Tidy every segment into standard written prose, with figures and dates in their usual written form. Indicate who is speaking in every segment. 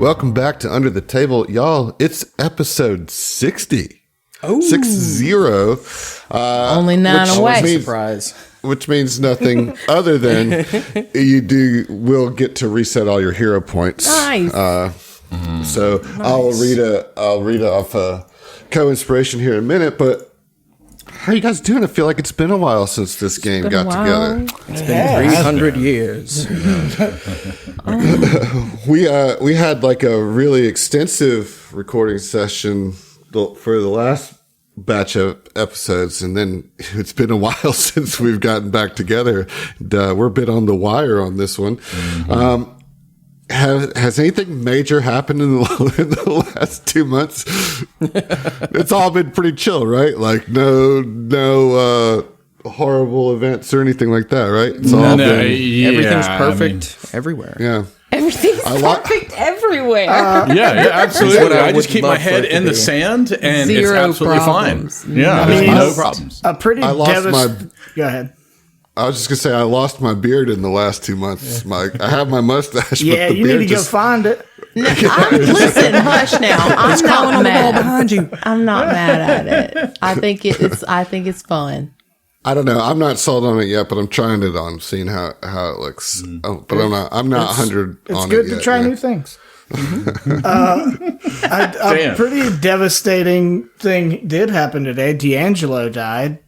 Speaker 1: welcome back to Under the Table. Y'all, it's episode 60. Oh. 60.
Speaker 2: Only 9 away.
Speaker 3: Surprise.
Speaker 1: Which means nothing other than will get to reset all your hero points.
Speaker 2: Nice.
Speaker 1: So nice. I'll read off a co-inspiration here in a minute, but how are you guys doing? I feel like it's been a while since this game got together.
Speaker 3: It's been 300 years.
Speaker 1: We had like a really extensive recording session for the last batch of episodes, and then it's been a while since we've gotten back together. We're a bit on the wire on this one. Mm-hmm. Has anything major happened in the last 2 months? It's all been pretty chill, right? Like no horrible events or anything like that, right? It's all been,
Speaker 3: everything's perfect everywhere.
Speaker 1: Yeah.
Speaker 2: Everything's perfect everywhere.
Speaker 4: Yeah, absolutely. I just keep my head in the sand, and it's absolutely
Speaker 2: problems.
Speaker 4: Fine. Yeah, there's no problems.
Speaker 5: A pretty Go ahead.
Speaker 1: I was just gonna say I lost my beard in the last 2 months. I have my mustache.
Speaker 5: Yeah,
Speaker 1: but the
Speaker 5: you
Speaker 1: beard
Speaker 5: need to go find it.
Speaker 2: No, listen, hush now. I'm not mad.
Speaker 3: Behind you.
Speaker 2: I'm not mad at it. I think it's fun.
Speaker 1: I don't know. I'm not sold on it yet, but I'm trying it on, seeing how it looks. Oh, but I'm not 100
Speaker 5: it's
Speaker 1: on it.
Speaker 5: It's good to try new things. A pretty devastating thing did happen today. D'Angelo died.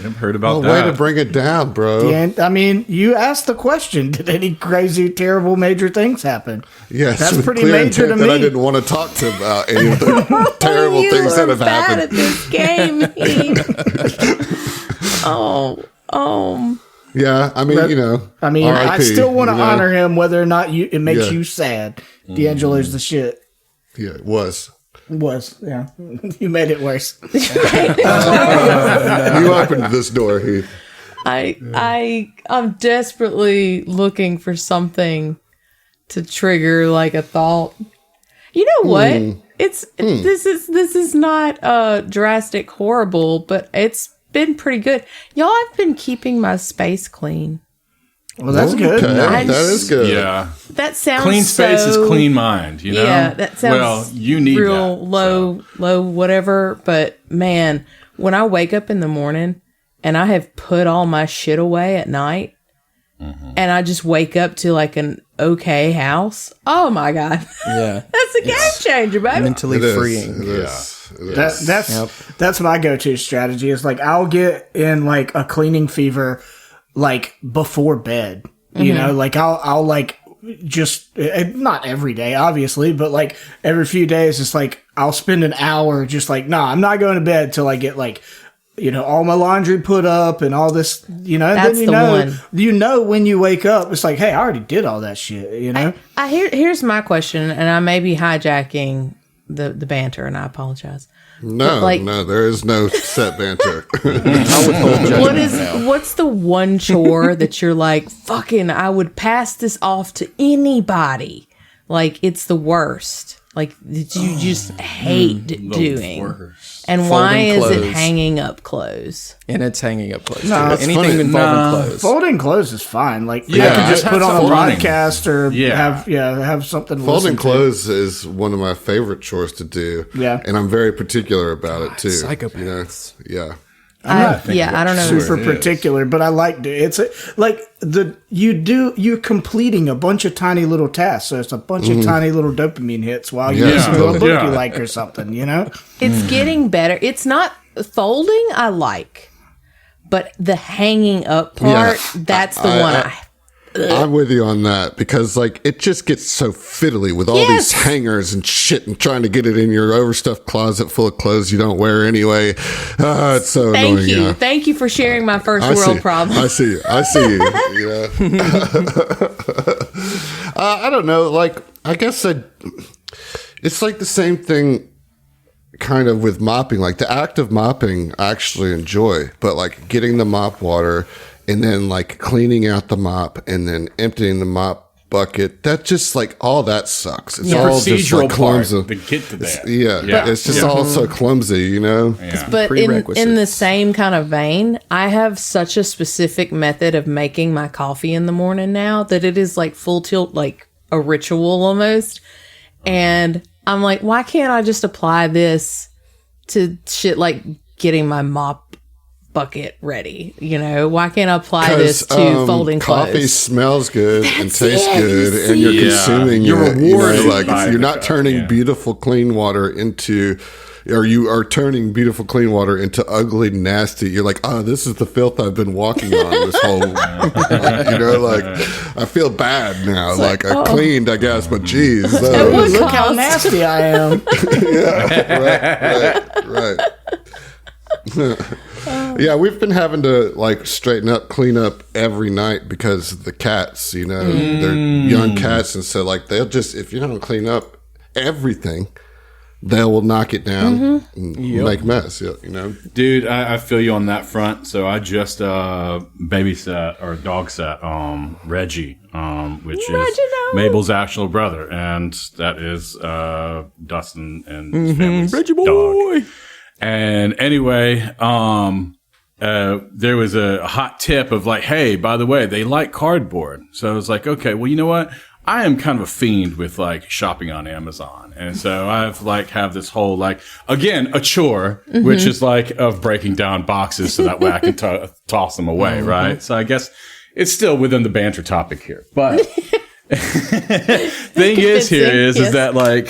Speaker 4: I've heard about that.
Speaker 1: Way to bring it down, bro.
Speaker 5: I mean, you asked the question, did any crazy, terrible, major things happen?
Speaker 1: Yes.
Speaker 5: That's pretty major to me.
Speaker 1: I didn't want to talk to about any of the terrible things that have happened.
Speaker 2: At this game.
Speaker 1: Yeah, I mean,
Speaker 5: I still want to honor him whether or not it makes you sad. D'Angelo's the shit.
Speaker 1: Yeah, it was.
Speaker 5: Yeah. You made it worse.
Speaker 1: You opened this door, Heath.
Speaker 2: I'm desperately looking for something to trigger like a thought. You know what? This is not drastic horrible, but it's been pretty good. Y'all have been keeping my space clean.
Speaker 5: Well, that's good.
Speaker 1: Okay. That is good.
Speaker 4: Yeah.
Speaker 2: That sounds
Speaker 4: clean space is clean mind, you know?
Speaker 2: Yeah, that sounds
Speaker 4: you need
Speaker 2: real
Speaker 4: that,
Speaker 2: low, whatever. But man, when I wake up in the morning and I have put all my shit away at night and I just wake up to like an okay house, oh my God.
Speaker 3: Yeah.
Speaker 2: That's a game changer, baby.
Speaker 3: Mentally freeing.
Speaker 1: It is.
Speaker 5: That's my go-to strategy. Is like I'll get in like a cleaning fever like before bed, you know, like I'll like just not every day, obviously, but like every few days, it's like I'll spend an hour just like, I'm not going to bed till I get like, all my laundry put up and all this, and
Speaker 2: that's
Speaker 5: then you know, when you wake up, it's like, hey, I already did all that shit,
Speaker 2: Here's my question, and I may be hijacking the banter, and I apologize.
Speaker 1: No, there is no set banter.
Speaker 2: What's the one chore that you're like, fucking, I would pass this off to anybody? Like, it's the worst. Like, that you just hate doing. Worst. And why is it hanging up clothes?
Speaker 3: And it's hanging up clothes.
Speaker 5: No,
Speaker 3: anything involving clothes.
Speaker 5: Folding clothes is fine. Like, I can just put on a podcast or have something.
Speaker 1: Folding clothes is one of my favorite chores to do. Yeah, and I'm very particular about it too.
Speaker 3: Psychopaths.
Speaker 1: Yeah.
Speaker 2: I don't know.
Speaker 5: Super particular, but I like you're completing a bunch of tiny little tasks, so it's a bunch of tiny little dopamine hits while you listen to a book you like or something.
Speaker 2: It's getting better. It's not folding. I like, but the hanging up part. That's the one
Speaker 1: I'm with you on that because like it just gets so fiddly with all these hangers and shit and trying to get it in your overstuffed closet full of clothes you don't wear anyway. It's so annoying.
Speaker 2: Thank you for sharing my first world problem.
Speaker 1: I see you. Yeah. I don't know. Like, I guess it's like the same thing kind of with mopping. Like the act of mopping I actually enjoy, but like getting the mop water and then like cleaning out the mop and then emptying the mop bucket, that just like all that sucks. It's all just like clumsy.
Speaker 4: To get to that.
Speaker 1: It's just all so clumsy,
Speaker 4: Yeah.
Speaker 2: But in the same kind of vein, I have such a specific method of making my coffee in the morning now that it is like full tilt, like a ritual almost. And I'm like, why can't I just apply this to shit like getting my mop bucket ready? You know, why can't I apply this to folding clothes?
Speaker 1: Coffee smells good and tastes good, and you're consuming
Speaker 4: You're
Speaker 1: it. You know,
Speaker 4: rewarded
Speaker 1: like
Speaker 4: by
Speaker 1: you're
Speaker 4: the
Speaker 1: not
Speaker 4: cup,
Speaker 1: turning beautiful clean water into, or you are turning beautiful clean water into ugly, nasty. You're like, oh, this is the filth I've been walking on this whole, you know, like I feel bad now. Like I cleaned, I guess, but geez,
Speaker 5: Look how nasty I am.
Speaker 1: right. Yeah, we've been having to like straighten up, clean up every night because of the cats, you know, they're young cats. And so like, they'll just, if you don't clean up everything, they will knock it down and make mess, you know.
Speaker 4: Dude, I feel you on that front. So I just babysat or dog sat Reggie, which is Mabel's actual brother, and that is Dustin and his family's
Speaker 3: Reggie boy.
Speaker 4: dog. And anyway, there was a hot tip of like, hey, by the way, they like cardboard. So I was like, okay, well, you know what? I am kind of a fiend with like shopping on Amazon. And so I've like have this whole like, again, a chore, which is like of breaking down boxes so that way I can toss them away. Right. So I guess it's still within the banter topic here, but thing is here is that like,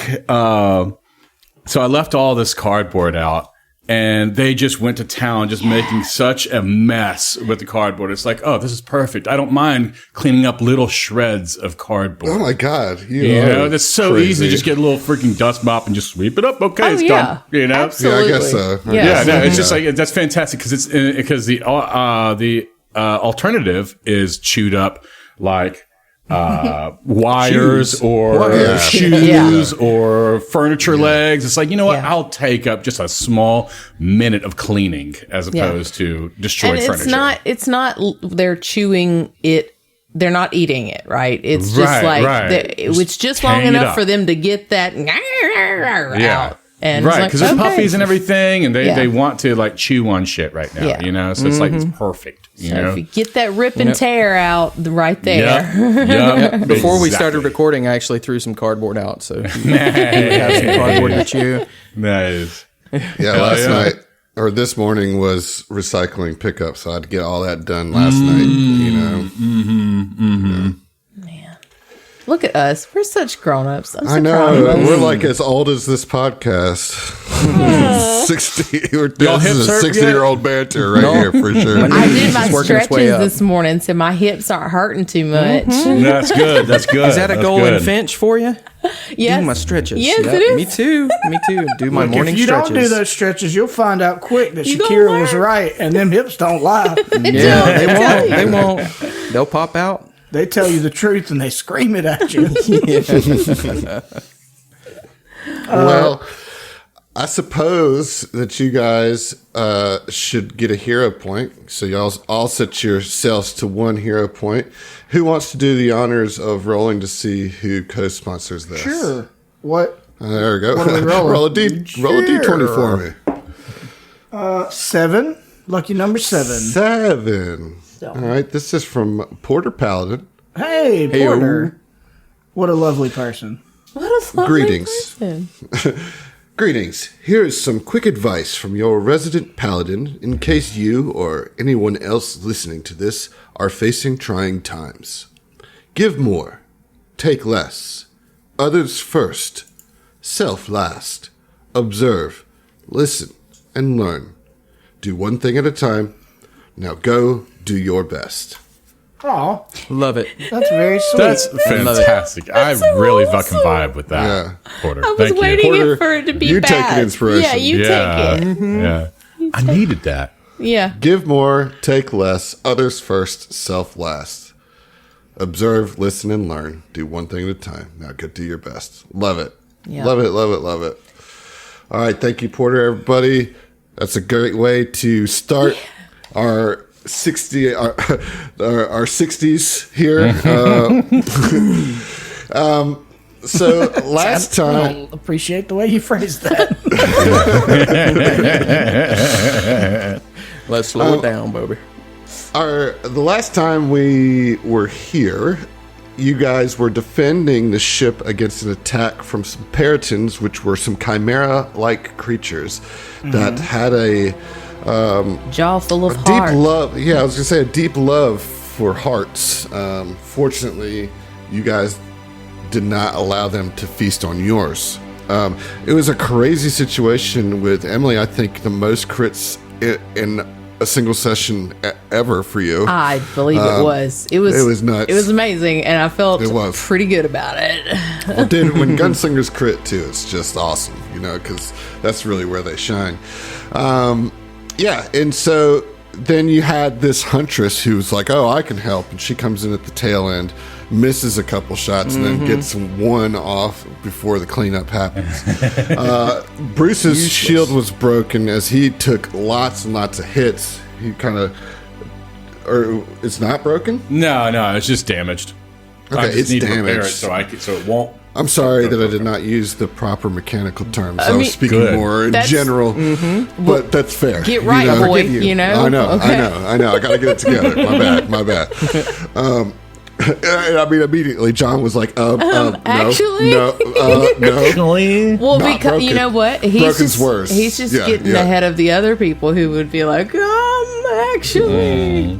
Speaker 4: so I left all this cardboard out. And they just went to town, just making such a mess with the cardboard. It's like, oh, this is perfect. I don't mind cleaning up little shreds of cardboard.
Speaker 1: Oh my God.
Speaker 4: You know, that's so
Speaker 1: crazy.
Speaker 4: easy. Just get a little freaking dust mop and just sweep it up. Okay, it's done. You know?
Speaker 2: Absolutely.
Speaker 1: Yeah, I guess so.
Speaker 2: Yeah,
Speaker 4: No, it's just like, that's fantastic because the alternative is chewed up like, wires or shoes or furniture legs. It's like, you know what? I'll take up just a small minute of cleaning as opposed to destroyed furniture.
Speaker 2: It's not they're chewing it. They're not eating it, right? It's just it's just long enough for them to get that out. And
Speaker 4: right, because they're puppies and
Speaker 2: okay.
Speaker 4: everything, and they want to like chew on shit right now, you know. So it's like it's perfect. You know?
Speaker 2: If you get that rip and tear out right there.
Speaker 4: Yep.
Speaker 3: Before we started recording, I actually threw some cardboard out, so you have some cardboard to chew.
Speaker 4: Nice.
Speaker 1: Yeah, last night or this morning was recycling pickup, so I had to get all that done last night. You know.
Speaker 2: Man, look at us. We're such grown-ups. I'm so
Speaker 1: I know.
Speaker 2: proud of us.
Speaker 1: We're like as old as this podcast. 60.
Speaker 4: Y'all
Speaker 1: This is a
Speaker 4: hips hurt
Speaker 1: 60-year-old banter right here for sure.
Speaker 2: I did my
Speaker 3: It's working its way
Speaker 2: stretches
Speaker 3: up.
Speaker 2: this morning, so my hips aren't hurting too much.
Speaker 4: That's good. That's good.
Speaker 3: Is that a goal in Finch for you?
Speaker 2: Yes.
Speaker 3: Do my stretches.
Speaker 2: Yes,
Speaker 3: Yep,
Speaker 2: it is.
Speaker 3: Me too. Do my morning
Speaker 5: If you
Speaker 3: stretches.
Speaker 5: don't do those stretches, you'll find out quick that
Speaker 2: You gonna
Speaker 5: Shakira was
Speaker 2: learn.
Speaker 5: right, and them hips don't lie.
Speaker 3: Yeah, they won't. They won't. They'll pop out.
Speaker 5: They tell you the truth and they scream it at you.
Speaker 1: Well, I suppose that you guys should get a hero point. So y'all all set yourselves to one hero point. Who wants to do the honors of rolling to see who co-sponsors this?
Speaker 5: Sure. What?
Speaker 1: There we go.
Speaker 5: What are we rolling?
Speaker 1: roll a D20 for me.
Speaker 5: 7. Lucky number 7.
Speaker 1: 7. All right. This is from Porter Paladin.
Speaker 5: Hey, Porter. What a lovely person.
Speaker 2: What a lovely
Speaker 1: Greetings.
Speaker 2: person.
Speaker 1: Greetings. Here is some quick advice from your resident paladin in case you or anyone else listening to this are facing trying times. Give more. Take less. Others first. Self last. Observe. Listen. And learn. Do one thing at a time. Now go do your best.
Speaker 5: Aw,
Speaker 3: Love it.
Speaker 5: that's very sweet.
Speaker 4: That's fantastic. I really fucking vibe with that,
Speaker 1: Yeah.
Speaker 4: Porter.
Speaker 2: I was
Speaker 4: Thank
Speaker 2: waiting
Speaker 4: you.
Speaker 1: Porter,
Speaker 2: for it to be
Speaker 1: you
Speaker 2: bad.
Speaker 1: take an inspiration.
Speaker 2: Yeah, you take it.
Speaker 4: Yeah. I needed that.
Speaker 2: Yeah.
Speaker 1: Give more. Take less. Others first. Self last. Observe, listen, and learn. Do one thing at a time. Now go do your best. Love it.
Speaker 2: Yeah.
Speaker 1: Love it, love it, love it. All right. Thank you, Porter, everybody. That's a great way to start our 60s here. So last
Speaker 5: I
Speaker 1: time,
Speaker 5: don't appreciate the way you phrased that.
Speaker 3: Let's slow it down, Bobby.
Speaker 1: the last time we were here, you guys were defending the ship against an attack from some Peritons, which were some chimera-like creatures that had a
Speaker 2: jaw full of
Speaker 1: deep
Speaker 2: heart.
Speaker 1: love. Yeah, I was gonna say a deep love for hearts. Fortunately, you guys did not allow them to feast on yours. It was a crazy situation with Emily. I think the most crits in a single session ever for you.
Speaker 2: I believe it was. It was
Speaker 1: nuts.
Speaker 2: It was amazing, and I felt pretty good about it.
Speaker 1: Well, dude, when gunslingers crit too, it's just awesome, because that's really where they shine. Yeah, and so then you had this huntress who was like, "Oh, I can help," and she comes in at the tail end, misses a couple shots, and then gets one off before the cleanup happens. Bruce's shield was broken as he took lots and lots of hits. He or it's not broken?
Speaker 4: No, it's just damaged.
Speaker 1: Okay,
Speaker 4: I just
Speaker 1: it's
Speaker 4: need to repair
Speaker 1: damaged.
Speaker 4: it so it won't.
Speaker 1: I'm sorry that I did not use the proper mechanical terms. I
Speaker 2: mean,
Speaker 1: was speaking more in general, but that's fair.
Speaker 2: Get right, boy.
Speaker 1: I know.
Speaker 2: Okay.
Speaker 1: I know. I got to get it together. My bad. I mean, immediately John was like,
Speaker 2: actually?
Speaker 1: no.
Speaker 2: Well,
Speaker 1: Not
Speaker 2: because
Speaker 1: broken.
Speaker 2: you know what?
Speaker 1: Broken's worse.
Speaker 2: He's just
Speaker 1: Yeah,
Speaker 2: getting
Speaker 1: yeah.
Speaker 2: ahead of the other people who would be like, actually.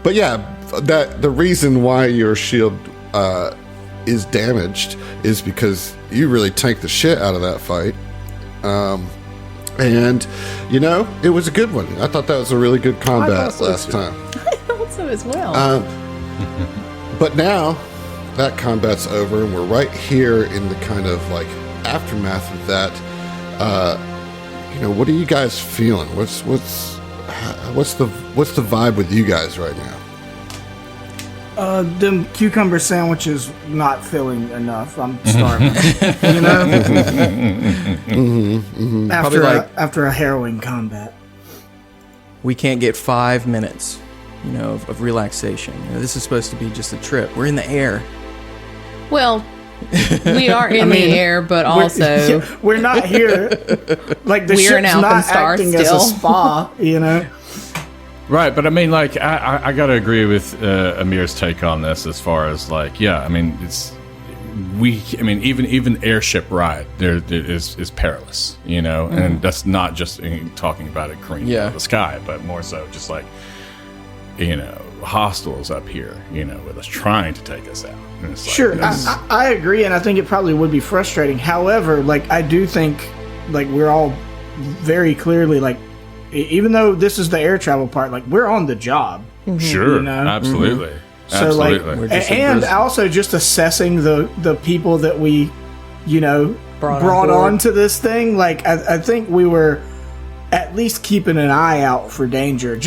Speaker 1: But yeah, the reason why your shield is damaged is because you really tanked the shit out of that fight. And it was a good one. I thought that was a really good combat last time.
Speaker 2: Also as well.
Speaker 1: But now that combat's over, and we're right here in the kind of like aftermath of that. What are you guys feeling? What's the vibe with you guys right now?
Speaker 5: Them cucumber sandwiches not filling enough. I'm starving. After a harrowing combat.
Speaker 3: We can't get 5 minutes, of relaxation. This is supposed to be just a trip. We're in the air.
Speaker 2: Well, we are in the air, but also
Speaker 5: we're not here. Like the
Speaker 2: we're in
Speaker 5: ship's not
Speaker 2: Alpenstar
Speaker 5: acting
Speaker 2: still.
Speaker 5: as a spa,
Speaker 4: Right, but I mean, like, I got to agree with Amir's take on this as far as, like, yeah, I mean, even airship ride there is perilous, and that's not just talking about it careening out of the sky, but more so just like, hostiles up here, with us trying to take us out. And it's like,
Speaker 5: sure, I agree, and I think it probably would be frustrating. However, like, I do think, like, we're all very clearly, like, even though this is the air travel part, like, we're on the job.
Speaker 4: Sure, absolutely.
Speaker 5: So,
Speaker 4: Absolutely.
Speaker 5: like, and also just assessing the people that we, brought on to this thing. Like, I think we were at least keeping an eye out for danger.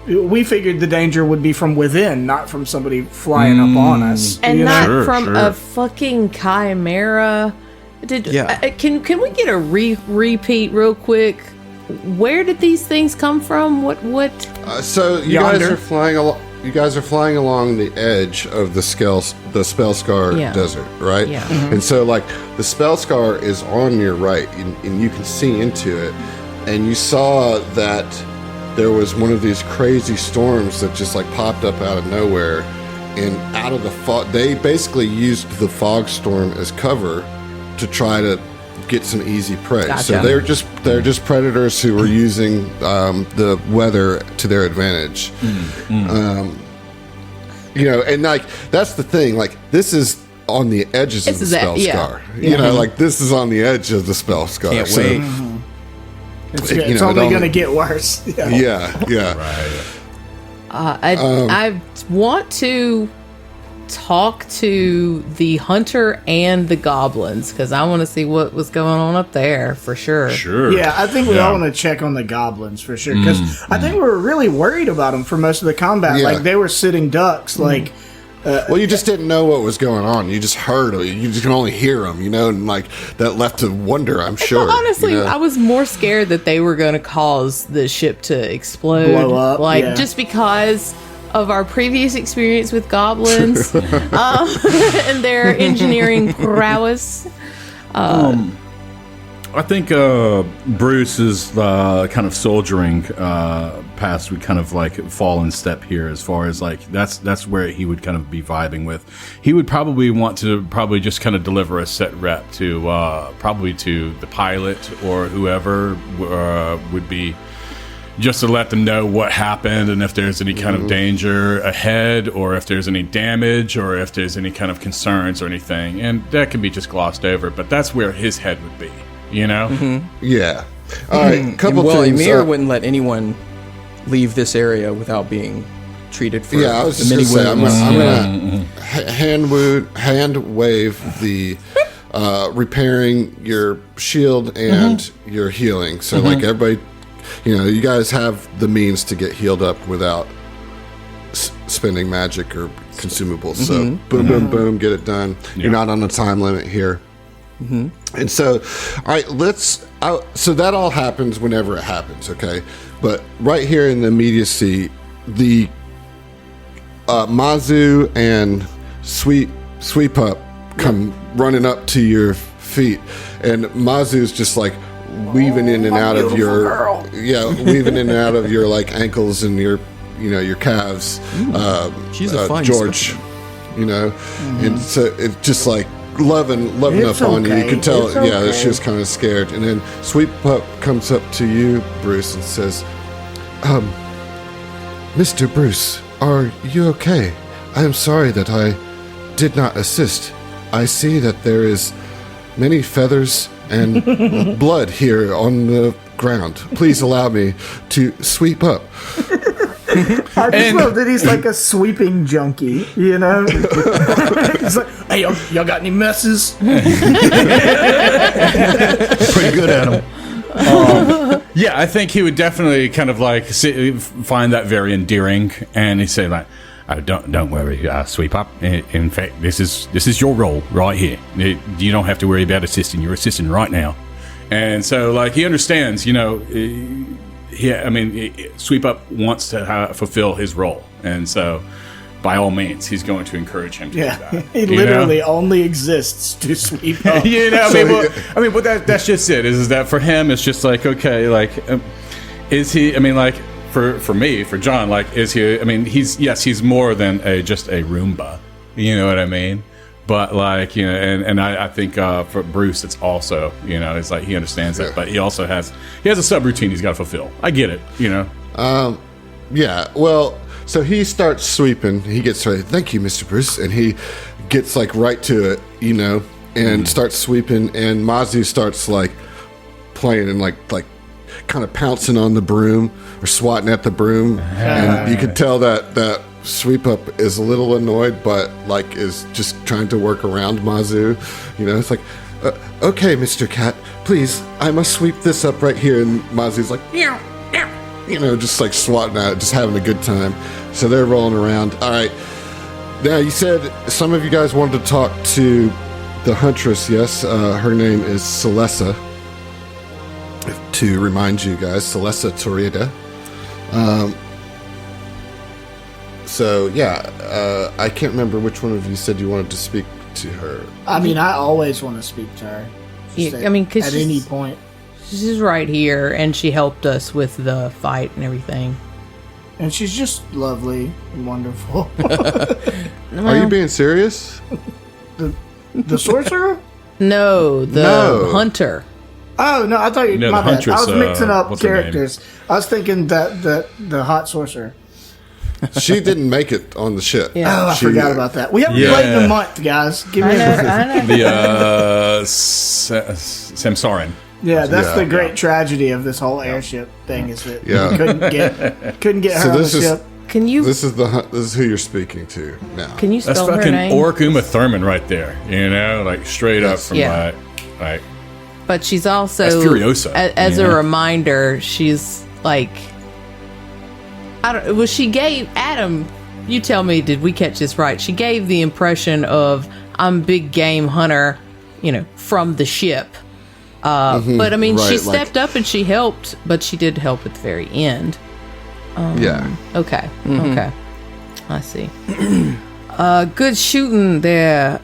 Speaker 5: We figured the danger would be from within, not from somebody flying up on us.
Speaker 2: and not from a fucking chimera. Can we get a repeat real quick? Where did these things come from? What?
Speaker 1: So you guys are flying along. You guys are flying along the edge of the Spellscar Desert, right?
Speaker 2: Yeah.
Speaker 1: And so, like, the Spellscar is on your right, and you can see into it. And you saw that there was one of these crazy storms that just, like, popped up out of nowhere. And out of the fog, they basically used the fog storm as cover to try to get some easy prey.
Speaker 2: Gotcha.
Speaker 1: So they're just predators who were using the weather to their advantage. And like that's the thing. Like this is on the edges of the Spellscar. Like this is on the edge of the Spellscar.
Speaker 3: Can't wait.
Speaker 5: It's only going to get worse.
Speaker 1: Yeah.
Speaker 4: Right.
Speaker 2: I want to talk to the hunter and the goblins because I want to see what was going on up there for sure.
Speaker 4: Sure.
Speaker 5: Yeah, I think we all want to check on the goblins for sure because I think we were really worried about them for most of the combat.
Speaker 1: Yeah.
Speaker 5: Like they were sitting ducks. Like,
Speaker 1: well, you just didn't know what was going on. You just heard them. You just can only hear them, and like that left to wonder. I'm sure.
Speaker 2: Well, honestly, I was more scared that they were going to cause the ship to explode,
Speaker 5: blow up,
Speaker 2: just because of our previous experience with goblins and their engineering prowess.
Speaker 4: I think Bruce's kind of soldiering past would kind of like fall in step here, as far as like that's where he would kind of be vibing with. He would probably want to just kind of deliver a set rep to probably to the pilot or whoever would be, just to let them know what happened and if there's any kind of danger ahead, or if there's any damage, or if there's any kind of concerns or anything. And that can be just glossed over, but that's where his head would be, you know?
Speaker 1: Yeah. All right, couple
Speaker 3: Well,
Speaker 1: things.
Speaker 3: Emir wouldn't let anyone leave this area without being treated for
Speaker 1: Yeah, I was just
Speaker 3: many
Speaker 1: going to say, I'm
Speaker 3: wounds.
Speaker 1: going to hand wave the repairing your shield and your healing. So, like, everybody, you guys have the means to get healed up without spending magic or consumables. So, boom, boom, boom, get it done. Yeah. You're not on a time limit here. And so, all right, so that all happens whenever it happens, okay? But right here in the immediacy, the Mazu and Sweep Up come running up to your feet, and Mazu's just like weaving in and out of your weaving in and out of your like ankles and your your calves.
Speaker 3: She's a fine
Speaker 1: George, and so it's just like loving
Speaker 5: It's
Speaker 1: up on you. You
Speaker 5: okay.
Speaker 1: could tell,
Speaker 5: It's
Speaker 1: that
Speaker 5: okay.
Speaker 1: she was kind of scared. And then Sweep Up comes up to you, Bruce, and says, Mr. Bruce, are you okay? I am sorry that I did not assist. I see that there is many feathers and blood here on the ground. Please allow me to sweep up.
Speaker 5: I just love that he's like a sweeping junkie, He's like, hey, y'all got any messes?
Speaker 3: Pretty good at him.
Speaker 4: Yeah, I think he would definitely kind of like find that very endearing, and he'd say like, "Oh, don't worry, Sweep Up. In fact, this is your role right here. You don't have to worry about assisting. You're assisting right now." And so, like, he understands, Sweep Up wants to fulfill his role, and so by all means, he's going to encourage him to do that.
Speaker 5: He literally only exists to sweep up.
Speaker 4: But that's just it. Is that for him? It's just like, okay, like, is he? I mean, like, for me, for John, like, is he? I mean, he's more than just a Roomba. You know what I mean? But like, and I think for Bruce, it's also, it's like he understands that, but he also has a subroutine he's got to fulfill. I get it,
Speaker 1: Yeah, well, so he starts sweeping. He gets ready. Thank you, Mr. Bruce. And he gets like right to it, and starts sweeping. And Mazu starts like playing and like kind of pouncing on the broom or swatting at the broom. And you could tell that Sweep Up is a little annoyed, but like is just trying to work around Mazu. It's like, okay, Mr. Cat, please, I must sweep this up right here. And Mazu's like, meow, meow. Just like swatting at it, just having a good time. So they're rolling around. All right. Now, you said some of you guys wanted to talk to the Huntress, yes? Her name is Celessa. To remind you guys, Celessa Torrida. So, yeah, I can't remember which one of you said you wanted to speak to her.
Speaker 5: I mean, I always want to speak to her. Just
Speaker 2: Yeah, I mean, 'cause
Speaker 5: at
Speaker 2: she's-
Speaker 5: any point.
Speaker 2: She's right here, and she helped us with the fight and everything.
Speaker 5: And she's just lovely and wonderful.
Speaker 1: Are you being serious?
Speaker 5: The sorcerer?
Speaker 2: No, the
Speaker 1: No.
Speaker 2: hunter.
Speaker 5: Oh, no, I thought you...
Speaker 4: No,
Speaker 5: my
Speaker 4: the
Speaker 5: bad.
Speaker 4: Huntress,
Speaker 5: I was mixing up
Speaker 4: what's her name?
Speaker 5: characters. I was thinking that the hot sorcerer.
Speaker 1: She didn't make it on the ship.
Speaker 2: Yeah.
Speaker 5: Oh, I
Speaker 1: She-
Speaker 5: forgot about that. We haven't
Speaker 4: Yeah.
Speaker 5: played in a month, guys. Give me a break.
Speaker 2: I know.
Speaker 4: the Samsarin.
Speaker 5: Yeah, that's
Speaker 1: Yeah.
Speaker 5: the great tragedy of this whole airship thing is that
Speaker 1: Yeah.
Speaker 5: we couldn't get her
Speaker 1: So
Speaker 5: on the
Speaker 1: this is
Speaker 5: ship.
Speaker 2: Can you
Speaker 1: this is who you're speaking to now.
Speaker 2: can you
Speaker 4: That's
Speaker 2: spell her
Speaker 4: fucking
Speaker 2: name?
Speaker 4: Orc Uma Thurman right there. Like straight up from
Speaker 2: Yeah.
Speaker 4: like
Speaker 2: But she's also
Speaker 4: That's Furiosa,
Speaker 2: as a
Speaker 4: yeah.
Speaker 2: reminder, she's like, I don't. Well, she gave Adam. You tell me, did we catch this right? She gave the impression of I'm big game hunter, from the ship. But I mean,
Speaker 1: right,
Speaker 2: she
Speaker 1: like-
Speaker 2: stepped up and she helped, but she did help at the very end.
Speaker 1: Yeah.
Speaker 2: Okay, okay, I see. Good shooting there.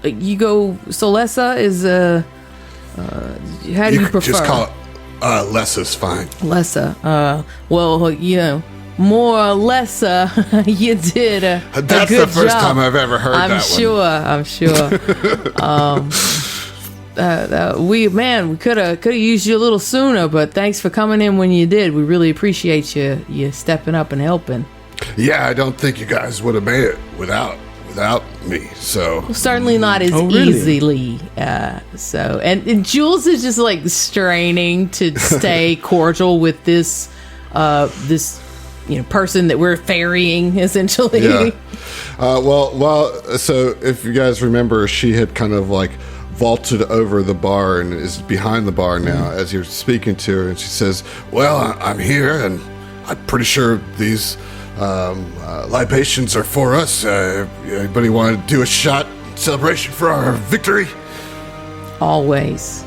Speaker 2: You go. Celessa is How do you prefer?
Speaker 1: Just call it less is fine.
Speaker 2: Lesser. Well, more or less, you did a
Speaker 1: That's
Speaker 2: good
Speaker 1: the first
Speaker 2: job.
Speaker 1: time I've ever heard that one.
Speaker 2: I'm sure. We could have used you a little sooner, but thanks for coming in when you did. We really appreciate you stepping up and helping.
Speaker 1: Yeah, I don't think you guys would have made it without me. So
Speaker 2: Certainly not as easily. And Jules is just like straining to stay cordial with this person that we're ferrying, essentially.
Speaker 1: yeah. So if you guys remember, she had kind of like vaulted over the bar and is behind the bar now as you're speaking to her, and she says, "Well, I'm here, and I'm pretty sure these libations are for us. Anybody want to do a shot celebration for our victory?"
Speaker 2: Always.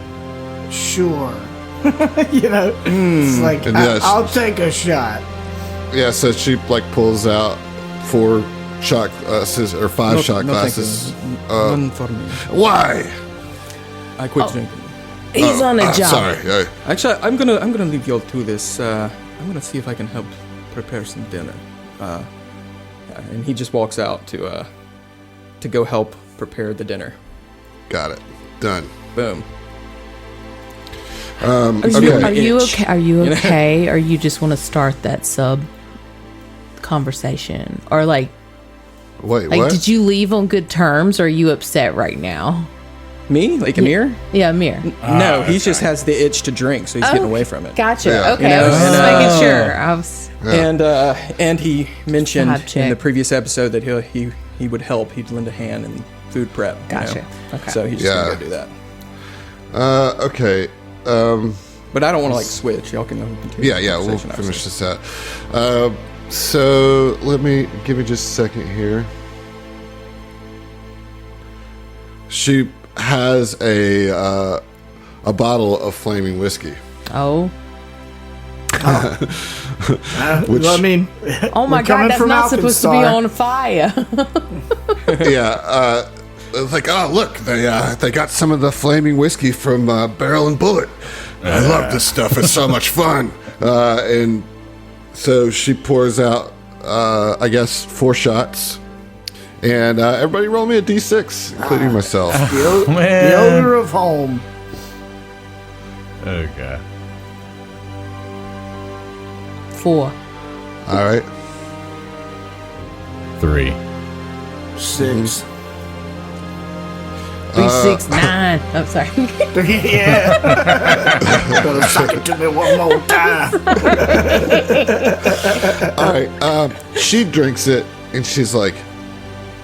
Speaker 5: Sure. It's like,
Speaker 1: And yes.
Speaker 5: I'll take a shot.
Speaker 1: Yeah, so she like pulls out 4 shot glasses or 5 shot glasses.
Speaker 3: None for me.
Speaker 1: Why?
Speaker 3: I quit drinking.
Speaker 2: He's on a job.
Speaker 1: Sorry.
Speaker 3: Actually, I'm gonna leave y'all to this. I'm gonna see if I can help prepare some dinner. And he just walks out to go help prepare the dinner.
Speaker 1: Got it. Done.
Speaker 3: Boom.
Speaker 2: Are you okay? Are you okay? Or you just want to start that sub conversation? Or
Speaker 1: Wait, what?
Speaker 2: did you leave on good terms? Or are you upset right now?
Speaker 3: Me? Like Amir?
Speaker 2: Yeah, Amir.
Speaker 3: No, he just has the itch to drink, so he's getting away from it.
Speaker 2: Gotcha.
Speaker 1: Yeah.
Speaker 2: Okay, I was just making sure. I was.
Speaker 3: And he mentioned
Speaker 2: Vibe check.
Speaker 3: in the previous episode that he would help. He'd lend a hand in food prep.
Speaker 2: Gotcha. Okay.
Speaker 3: So he's just gonna go do that.
Speaker 1: Okay.
Speaker 3: But I don't want to like switch. Y'all can continue.
Speaker 1: Yeah,
Speaker 3: the
Speaker 1: we'll
Speaker 3: conversation,
Speaker 1: finish this out. So give me just a second here. She has a bottle of flaming whiskey.
Speaker 2: Oh.
Speaker 1: Which-
Speaker 5: I mean,
Speaker 2: Oh my
Speaker 5: we're
Speaker 2: God!
Speaker 5: coming
Speaker 2: That's
Speaker 5: from
Speaker 2: not supposed to be
Speaker 5: Alkenstar.
Speaker 2: on fire.
Speaker 1: Yeah, it's like, oh look, they got some of the flaming whiskey from Barrel and Bullet. I love this stuff. It's so much fun. And so she pours out, I guess, 4 shots. And everybody roll me a d6, including myself.
Speaker 5: The odor of home.
Speaker 4: Okay.
Speaker 2: 4.
Speaker 1: All right.
Speaker 4: 3.
Speaker 5: 6.
Speaker 2: 3, 6, 9. I'm sorry.
Speaker 5: Yeah. Gonna suck it to me one more time.
Speaker 1: All right. She drinks it, and she's like,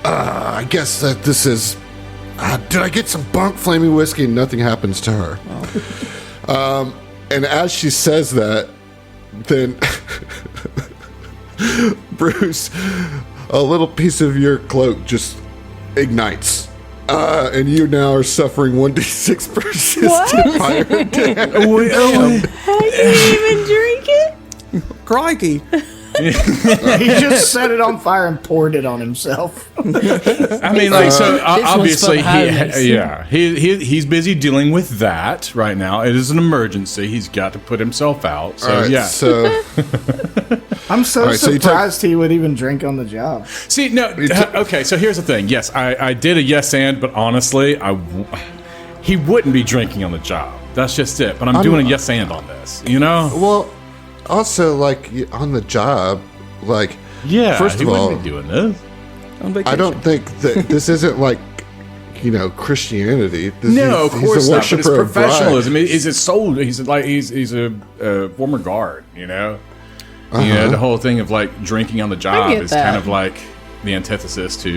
Speaker 1: I guess that this is... did I get some bunk flaming whiskey? And nothing happens to her. And as she says that, then... Bruce, a little piece of your cloak just ignites. And you now are suffering 1d6 persistent fire damage.
Speaker 2: How you even drink it?
Speaker 3: Crikey.
Speaker 5: He just set it on fire and poured it on himself.
Speaker 4: I mean, like, so obviously,
Speaker 2: for the homies.
Speaker 4: he's busy dealing with that right now. It is an emergency. He's got to put himself out. So
Speaker 1: All right,
Speaker 4: yeah.
Speaker 1: so
Speaker 5: I'm so
Speaker 1: right, so you
Speaker 5: surprised he would even drink on the job.
Speaker 4: See, no. Okay, so here's the thing. Yes, I did a yes and, but honestly, he wouldn't be drinking on the job. That's just it. But I'm doing a yes and on this. You know?
Speaker 1: well, also like on the job, like
Speaker 4: Yeah.
Speaker 1: First
Speaker 4: he
Speaker 1: of all,
Speaker 4: wouldn't be doing this.
Speaker 3: On vacation.
Speaker 1: I don't think that this isn't like Christianity.
Speaker 4: No, of course not. But it's
Speaker 1: worshiper of bride.
Speaker 4: professionalism. He's a soldier. He's a former guard. You know. You know, the whole thing of like drinking on the job
Speaker 2: get
Speaker 4: is
Speaker 2: that.
Speaker 4: kind of like the antithesis to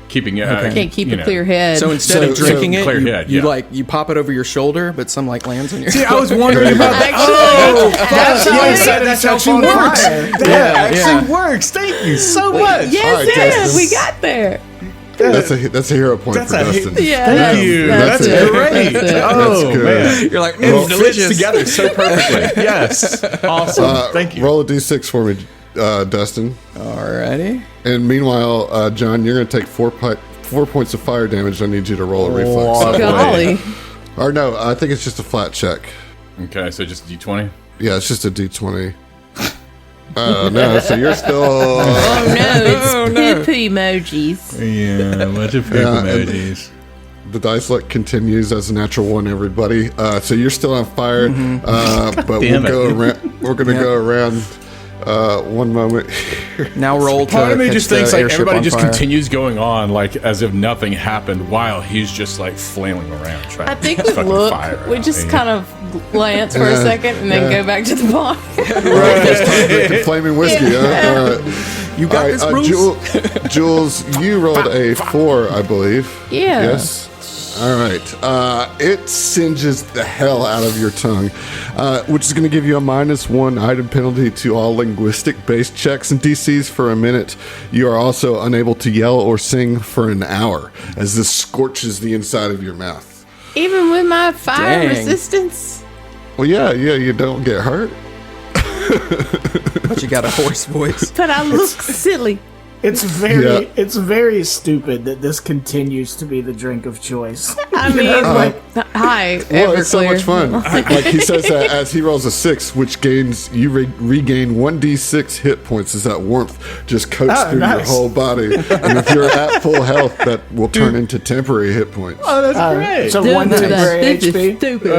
Speaker 4: keeping
Speaker 2: Can't keep a clear head.
Speaker 3: So instead of
Speaker 1: So-
Speaker 3: drinking
Speaker 4: so
Speaker 3: it,
Speaker 4: clear
Speaker 3: you,
Speaker 4: head,
Speaker 3: you
Speaker 4: yeah.
Speaker 3: like you pop it over your shoulder, but some like lands on your.
Speaker 4: See, I was wondering about that.
Speaker 2: That's
Speaker 5: He
Speaker 2: how
Speaker 5: set
Speaker 4: That's
Speaker 5: himself
Speaker 4: actually
Speaker 5: on
Speaker 4: works.
Speaker 5: fire.
Speaker 4: That actually works. Thank you so much.
Speaker 2: Yes,
Speaker 1: All right,
Speaker 2: yes,
Speaker 1: Dustin.
Speaker 2: we got there.
Speaker 1: That's a hero point
Speaker 4: That's
Speaker 1: for
Speaker 4: a
Speaker 1: Dustin.
Speaker 2: Yeah,
Speaker 4: Thank you. That's
Speaker 2: it.
Speaker 4: great.
Speaker 2: That's it.
Speaker 4: Oh
Speaker 1: That's good.
Speaker 4: man,
Speaker 3: You're like,
Speaker 4: it fits
Speaker 3: delicious.
Speaker 4: together so perfectly. Yes, awesome. Thank you.
Speaker 1: Roll a d6 for me, Dustin.
Speaker 3: Alrighty.
Speaker 1: And meanwhile, John, you're going to take 4 points of fire damage. I need you to roll a reflex.
Speaker 2: Golly.
Speaker 1: Or no, I think it's just a flat check.
Speaker 4: Okay, so just a D20.
Speaker 1: Yeah, it's just a d20. Oh no! So you're still.
Speaker 2: Oh no, it's poop emojis.
Speaker 4: Yeah, bunch of poop emojis.
Speaker 1: The dice luck continues as a natural one, everybody. So you're still on fire, but
Speaker 4: Damn
Speaker 1: we'll
Speaker 4: it.
Speaker 1: go around. We're gonna go around. One moment.
Speaker 3: Now roll to
Speaker 4: Part of me
Speaker 3: catch
Speaker 4: just
Speaker 3: the
Speaker 4: thinks like
Speaker 3: airship
Speaker 4: everybody
Speaker 3: on
Speaker 4: just
Speaker 3: fire.
Speaker 4: continues going on like as if nothing happened while he's just like flailing around trying
Speaker 2: I
Speaker 4: to
Speaker 2: think
Speaker 4: get
Speaker 2: we
Speaker 4: fucking
Speaker 2: look,
Speaker 4: fire
Speaker 2: we
Speaker 4: out,
Speaker 2: just
Speaker 4: you know?
Speaker 2: kind of glance for a second and then go back to the bar.
Speaker 1: Drinking flaming whiskey.
Speaker 3: You got this, Bruce?
Speaker 1: Jules, you rolled a 4, I believe.
Speaker 2: Yeah.
Speaker 1: Yes. All right. It singes the hell out of your tongue, which is going to give you a -1 item penalty to all linguistic-based checks and DCs for a minute. You are also unable to yell or sing for an hour, as this scorches the inside of your mouth.
Speaker 2: Even with my fire
Speaker 3: Dang.
Speaker 2: resistance.
Speaker 1: Well, yeah, you don't get hurt.
Speaker 3: But you got a hoarse voice.
Speaker 2: But I look silly.
Speaker 5: It's very,
Speaker 1: Yeah.
Speaker 5: it's very stupid that this continues to be the drink of choice.
Speaker 2: I mean, hi,
Speaker 1: Well, it's so
Speaker 2: Everclear.
Speaker 1: much fun. Like he says that as he rolls a 6, which gains you regain 1d6 hit points as that warmth just coats through your
Speaker 5: nice.
Speaker 1: whole body. And if you're at full health, that will turn into temporary hit points.
Speaker 4: Oh, that's great.
Speaker 5: So
Speaker 2: Dude,
Speaker 5: one
Speaker 2: that's
Speaker 5: temporary HP.
Speaker 2: stupid.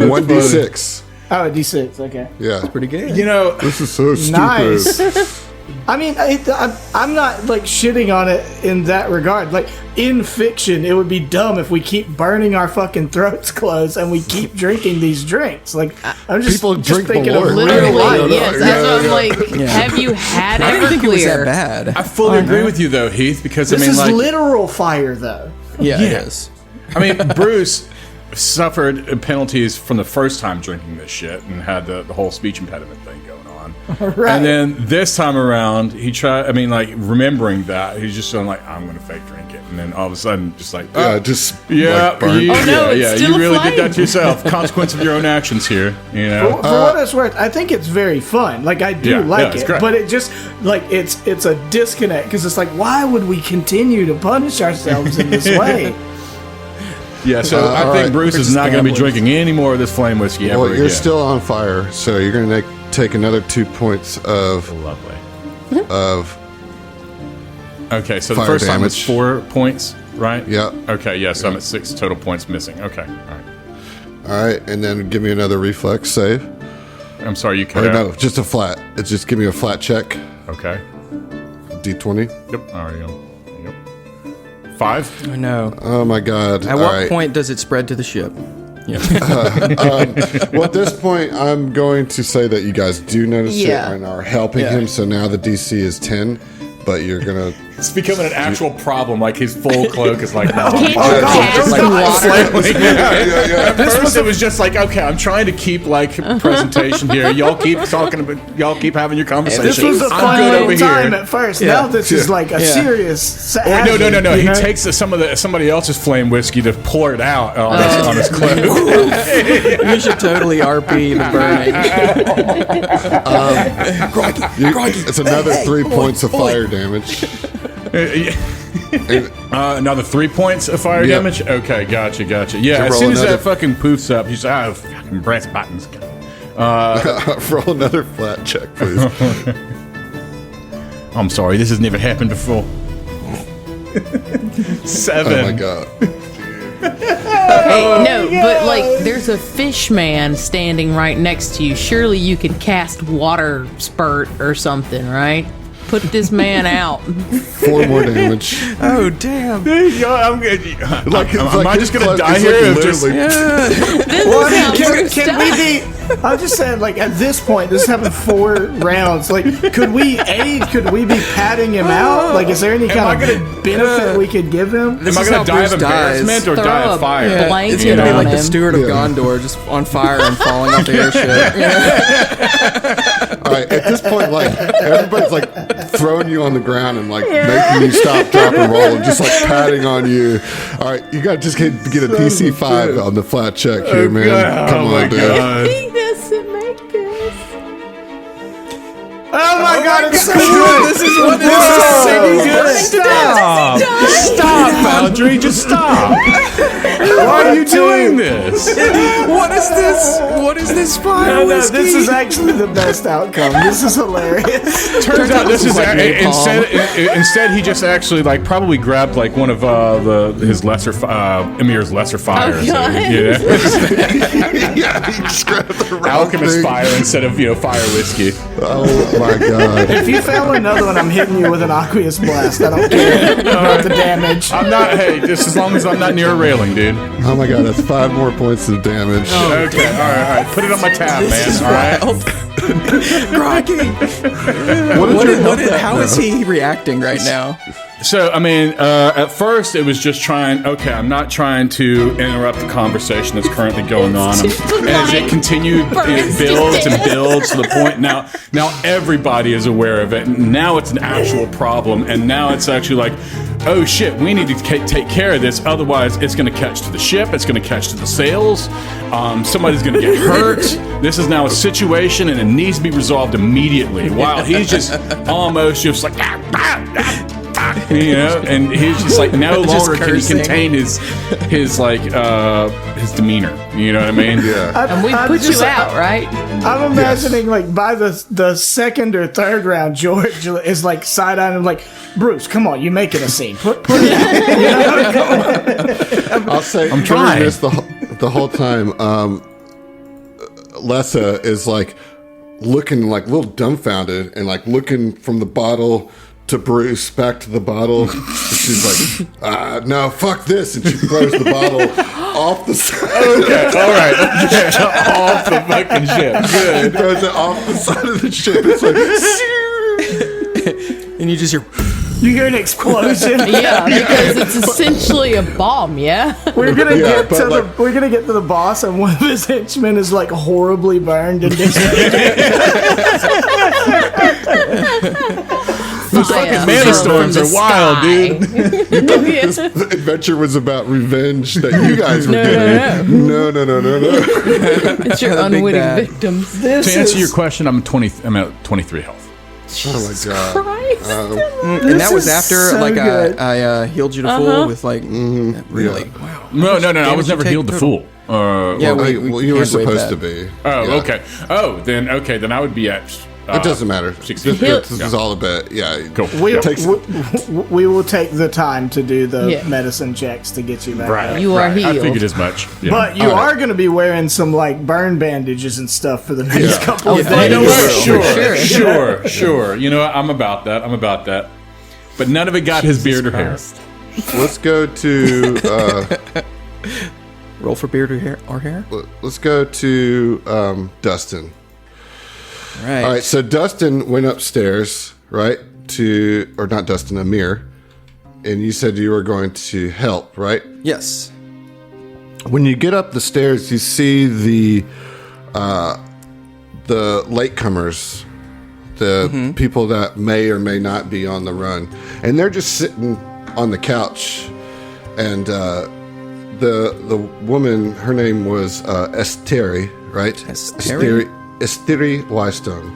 Speaker 1: 1d6.
Speaker 5: Oh, a D6. Okay.
Speaker 1: Yeah.
Speaker 3: Pretty good.
Speaker 4: You know,
Speaker 1: This is so stupid.
Speaker 5: Nice. I mean, I'm not like shitting on it in that regard. Like in fiction, it would be dumb if we keep burning our fucking throats closed and we keep drinking these drinks. Like I'm just,
Speaker 1: People
Speaker 5: just
Speaker 1: drink
Speaker 5: thinking
Speaker 1: Malort.
Speaker 5: of real
Speaker 2: Literally,
Speaker 5: life.
Speaker 2: yes. That's what I'm like. Have you had
Speaker 3: I didn't think it was that
Speaker 2: Everclear?
Speaker 3: bad.
Speaker 4: I fully agree with you though, Heath, because
Speaker 5: This
Speaker 4: I mean,
Speaker 5: is
Speaker 4: like,
Speaker 5: literal fire, though.
Speaker 3: Yeah, it is.
Speaker 4: I mean, Bruce suffered penalties from the first time drinking this shit and had the whole speech impediment thing going on.
Speaker 5: Right.
Speaker 4: And then this time around, he tried, I mean, like, remembering that, he's just going like, I'm going to fake drink it. And then all of a sudden, just like,
Speaker 1: Yeah,
Speaker 4: oh,
Speaker 1: just
Speaker 4: yeah,
Speaker 1: like burn.
Speaker 2: Oh, no, it's still
Speaker 4: you
Speaker 2: a
Speaker 4: really did
Speaker 2: flame.
Speaker 4: that to yourself. Consequence of your own actions here, you
Speaker 5: For,
Speaker 4: know?
Speaker 5: for what it's worth, I think it's very fun. Like I do
Speaker 4: Yeah,
Speaker 5: like
Speaker 4: yeah, it's
Speaker 5: it,
Speaker 4: great.
Speaker 5: but it just like it's a disconnect because it's like, why would we continue to punish ourselves in this way?
Speaker 4: Yeah, so I
Speaker 1: all
Speaker 4: think
Speaker 1: right.
Speaker 4: Bruce is
Speaker 3: just
Speaker 4: not going to be
Speaker 3: gamblers.
Speaker 4: drinking any more of this flame whiskey ever
Speaker 1: Well, you're
Speaker 4: again.
Speaker 1: still on fire, so you're going to take another 2 points of
Speaker 4: Lovely.
Speaker 1: of
Speaker 4: Okay, so the
Speaker 1: Fire
Speaker 4: first time was
Speaker 1: damage.
Speaker 4: 4 points, right?
Speaker 1: Yeah.
Speaker 4: Okay, yeah, so I'm at 6 total points missing. Okay, all right.
Speaker 1: all right, and then give me another reflex save.
Speaker 4: I'm sorry, you cut
Speaker 1: Or
Speaker 4: out.
Speaker 1: no, just a flat. It's just give me a flat check.
Speaker 4: Okay.
Speaker 1: D20.
Speaker 4: Yep, all right, yep. 5?
Speaker 3: I know.
Speaker 1: Oh my god.
Speaker 3: At
Speaker 1: All
Speaker 3: what
Speaker 1: right.
Speaker 3: point does it spread to the ship? Yeah.
Speaker 1: Well, at this point, I'm going to say that you guys do notice
Speaker 2: Yeah.
Speaker 1: it and are helping
Speaker 3: Yeah.
Speaker 1: him. So now the DC is 10, but you're gonna.
Speaker 4: It's becoming an actual problem. Like his full cloak is like, no.
Speaker 2: Can't you
Speaker 5: God,
Speaker 2: cast
Speaker 5: don't
Speaker 2: water?
Speaker 4: At first, it was just like, okay, I'm trying to keep like presentation here. Y'all keep talking about, y'all keep having your conversation.
Speaker 5: This was a
Speaker 4: I'm
Speaker 5: fun
Speaker 4: good
Speaker 5: little
Speaker 4: over
Speaker 5: time
Speaker 4: here.
Speaker 5: at first.
Speaker 3: Yeah.
Speaker 5: Now this is like a
Speaker 3: Yeah.
Speaker 5: serious.
Speaker 4: Wait, no.
Speaker 5: hazard,
Speaker 4: He
Speaker 5: you know?
Speaker 4: takes somebody else's flame whiskey to pour it out on his cloak.
Speaker 3: You should totally RP the burning.
Speaker 1: It's another 3 points of fire damage.
Speaker 4: Another 3 points of fire
Speaker 1: Yep.
Speaker 4: damage? Okay, gotcha. Yeah,
Speaker 1: So
Speaker 4: as
Speaker 1: roll
Speaker 4: soon as
Speaker 1: another-
Speaker 4: that fucking poofs up, he's like, oh, fucking brass buttons.
Speaker 1: Roll another flat check, please.
Speaker 4: I'm sorry, this has never happened before. 7.
Speaker 1: Oh my god.
Speaker 2: Hey, no, but like, there's a fish man standing right next to you. Surely you could cast water spurt or something, right? Put this man out.
Speaker 1: 4 more damage.
Speaker 3: Oh, damn.
Speaker 4: I'm good.
Speaker 1: Like,
Speaker 4: Am I
Speaker 1: his
Speaker 4: just gonna
Speaker 1: cloak
Speaker 4: die
Speaker 1: is,
Speaker 4: here?
Speaker 1: like,
Speaker 4: or just-
Speaker 1: literally-
Speaker 2: This
Speaker 5: Well,
Speaker 2: is
Speaker 5: I
Speaker 2: how
Speaker 5: mean,
Speaker 2: Bruce
Speaker 5: can we
Speaker 2: died.
Speaker 5: be? I'm just saying, like at this point, this happened 4 rounds. Like, could we be patting him out? Like, is there any
Speaker 4: I
Speaker 5: kind of
Speaker 4: gonna-
Speaker 5: benefit we could give him?
Speaker 3: This
Speaker 4: Am I
Speaker 3: is
Speaker 4: going
Speaker 3: how
Speaker 4: to die of
Speaker 3: Bruce dies.
Speaker 4: embarrassment or
Speaker 2: Throw
Speaker 4: die
Speaker 2: a
Speaker 4: of fire?
Speaker 2: Yeah. blanket
Speaker 3: It's gonna be
Speaker 2: on
Speaker 3: like the
Speaker 2: him.
Speaker 3: steward of
Speaker 1: Yeah.
Speaker 3: Gondor, just on fire and falling off the airship.
Speaker 1: All right, at this point, like everybody's like throwing you on the ground and like making you stop, drop, and roll, and just like patting on you. All right, you got to just get a DC 5 on the flat check here, man. Come
Speaker 4: Oh my
Speaker 1: on, dude.
Speaker 4: God.
Speaker 2: He doesn't make us.
Speaker 5: Oh my god, it's so good.
Speaker 3: This is what
Speaker 4: Stop, Boundary. Just stop. Why are you doing this?
Speaker 3: What is this? What is this fire
Speaker 5: No,
Speaker 3: whiskey?
Speaker 5: this is actually the best outcome. This is hilarious.
Speaker 4: Turns out this is
Speaker 3: like
Speaker 4: instead he just actually like probably grabbed like one of his lesser Emir's lesser fires.
Speaker 2: God.
Speaker 1: Yeah, he just grabbed the wrong
Speaker 4: Alchemist
Speaker 1: thing.
Speaker 4: fire instead of fire whiskey.
Speaker 1: Oh my god.
Speaker 5: If you fail another one, I'm hitting you with an aqueous blast. I don't care about the damage.
Speaker 4: I'm not. Hey, just as long as I'm not near a railing, dude.
Speaker 1: Oh my god, that's 5 more points of damage.
Speaker 4: Okay, all right. Put it on my tab, man. All right.
Speaker 3: Groggy. How is he reacting right now?
Speaker 4: So, I mean, at first it was just trying, I'm not trying to interrupt the conversation that's currently going on. And as it continued, it builds and builds to the point now everybody is aware of it. And now it's an actual problem. And now it's actually like, oh shit, we need to take care of this. Otherwise, it's going to catch to the ship. It's going to catch to the sails. Somebody's going to get hurt. This is now a situation and it needs to be resolved immediately. While he's just almost just like, and he's just like no longer can he contain his demeanor. You know what I mean?
Speaker 1: Yeah.
Speaker 2: And we put you out, right?
Speaker 5: I'm imagining like by the second or third round, George is like side-eyeing him like, Bruce, come on, you make it a scene. Put it out.
Speaker 1: I'll say
Speaker 4: I'm
Speaker 1: during
Speaker 4: trying.
Speaker 1: this the whole time, Lessa is like looking like a little dumbfounded and like looking from the bottle to Bruce back to the bottle. She's like, no, fuck this. And she throws the bottle off the side.
Speaker 4: Okay, all right. Off the fucking ship.
Speaker 1: She throws it off the side of the ship. It's like,
Speaker 3: And you just hear.
Speaker 5: You hear an explosion.
Speaker 2: Yeah, because it's essentially a bomb, yeah?
Speaker 5: We're gonna
Speaker 1: Yeah,
Speaker 5: get
Speaker 1: but
Speaker 5: to
Speaker 1: like-
Speaker 5: we're gonna get to the boss, and one of his henchmen is like horribly burned and disfigured.
Speaker 4: Those fucking mana storms are wild, dude.
Speaker 1: this adventure was about revenge that you guys were getting. No.
Speaker 2: It's your
Speaker 3: The big
Speaker 2: unwitting
Speaker 3: bad.
Speaker 2: victims.
Speaker 4: To answer your question, I'm at 23 health.
Speaker 1: Oh my god.
Speaker 2: Christ.
Speaker 3: And that was
Speaker 5: is
Speaker 3: after
Speaker 5: so
Speaker 3: like
Speaker 5: good.
Speaker 3: I healed you to full with like really wow.
Speaker 4: No, I
Speaker 3: damage
Speaker 4: was
Speaker 3: you
Speaker 4: never
Speaker 3: take
Speaker 4: healed to
Speaker 3: total?
Speaker 4: full.
Speaker 3: Yeah,
Speaker 1: Well, you were
Speaker 3: can't waive
Speaker 1: supposed
Speaker 3: that.
Speaker 1: to be.
Speaker 4: Oh,
Speaker 1: Yeah.
Speaker 4: okay. Then I would be at.
Speaker 1: It doesn't matter.
Speaker 4: 60.
Speaker 1: This is all about, yeah.
Speaker 4: Cool.
Speaker 5: We,
Speaker 4: Yeah.
Speaker 5: we will take the time to do the
Speaker 2: Yeah.
Speaker 5: medicine checks to get you back.
Speaker 4: Right.
Speaker 5: up.
Speaker 2: You are
Speaker 4: I
Speaker 2: healed.
Speaker 4: figured as much. Yeah.
Speaker 5: But you are going to be wearing some like burn bandages and stuff for the next couple of
Speaker 2: Oh,
Speaker 5: days.
Speaker 4: You know what?
Speaker 2: Sure.
Speaker 4: Sure. You know what? I'm about that. But none of it got his beard or hair.
Speaker 1: Let's go to
Speaker 3: Roll for beard or hair.
Speaker 1: let's go to Dustin.
Speaker 3: All right.
Speaker 1: All right, so Dustin went upstairs, right? Or not Dustin, Amir. And you said you were going to help, right?
Speaker 3: Yes.
Speaker 1: When you get up the stairs, you see the latecomers, the people that may or may not be on the run, and they're just sitting on the couch. And the woman, her name was Esteri, right?
Speaker 3: Esteri?
Speaker 1: Esteri Wystone.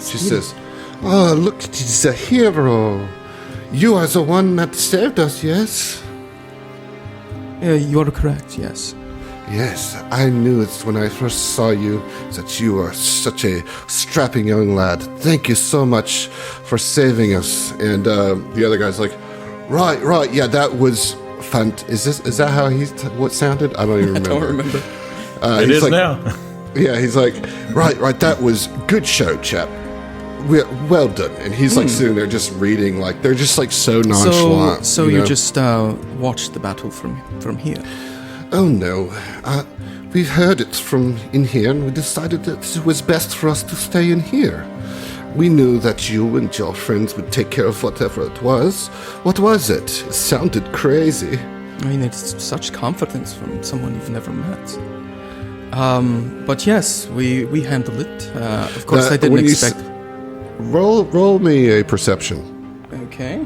Speaker 1: She says, "Oh, look, she's a hero. You are the one that saved us, yes?"
Speaker 3: You are correct. Yes.
Speaker 1: Yes, I knew it when I first saw you that you are such a strapping young lad. Thank you so much for saving us. And the other guy's like, right, yeah, that was fun. Is that how what sounded? I don't even remember.
Speaker 3: I don't remember.
Speaker 4: It
Speaker 1: he's
Speaker 4: is
Speaker 1: like,
Speaker 4: now.
Speaker 1: Yeah, he's like, right, that was good show, chap. Well done. And he's like sitting there just reading, like they're just like so nonchalant.
Speaker 3: So
Speaker 1: you
Speaker 3: you
Speaker 1: know?
Speaker 3: just watched the battle from here.
Speaker 1: Oh no, we've heard it from in here, and we decided that it was best for us to stay in here. We knew that you and your friends would take care of whatever it was. What was it? It sounded crazy.
Speaker 3: I mean, it's such confidence from someone you've never met. But yes, we handle it. Of course, I didn't
Speaker 1: when you
Speaker 3: expect.
Speaker 1: Roll me a perception.
Speaker 3: Okay.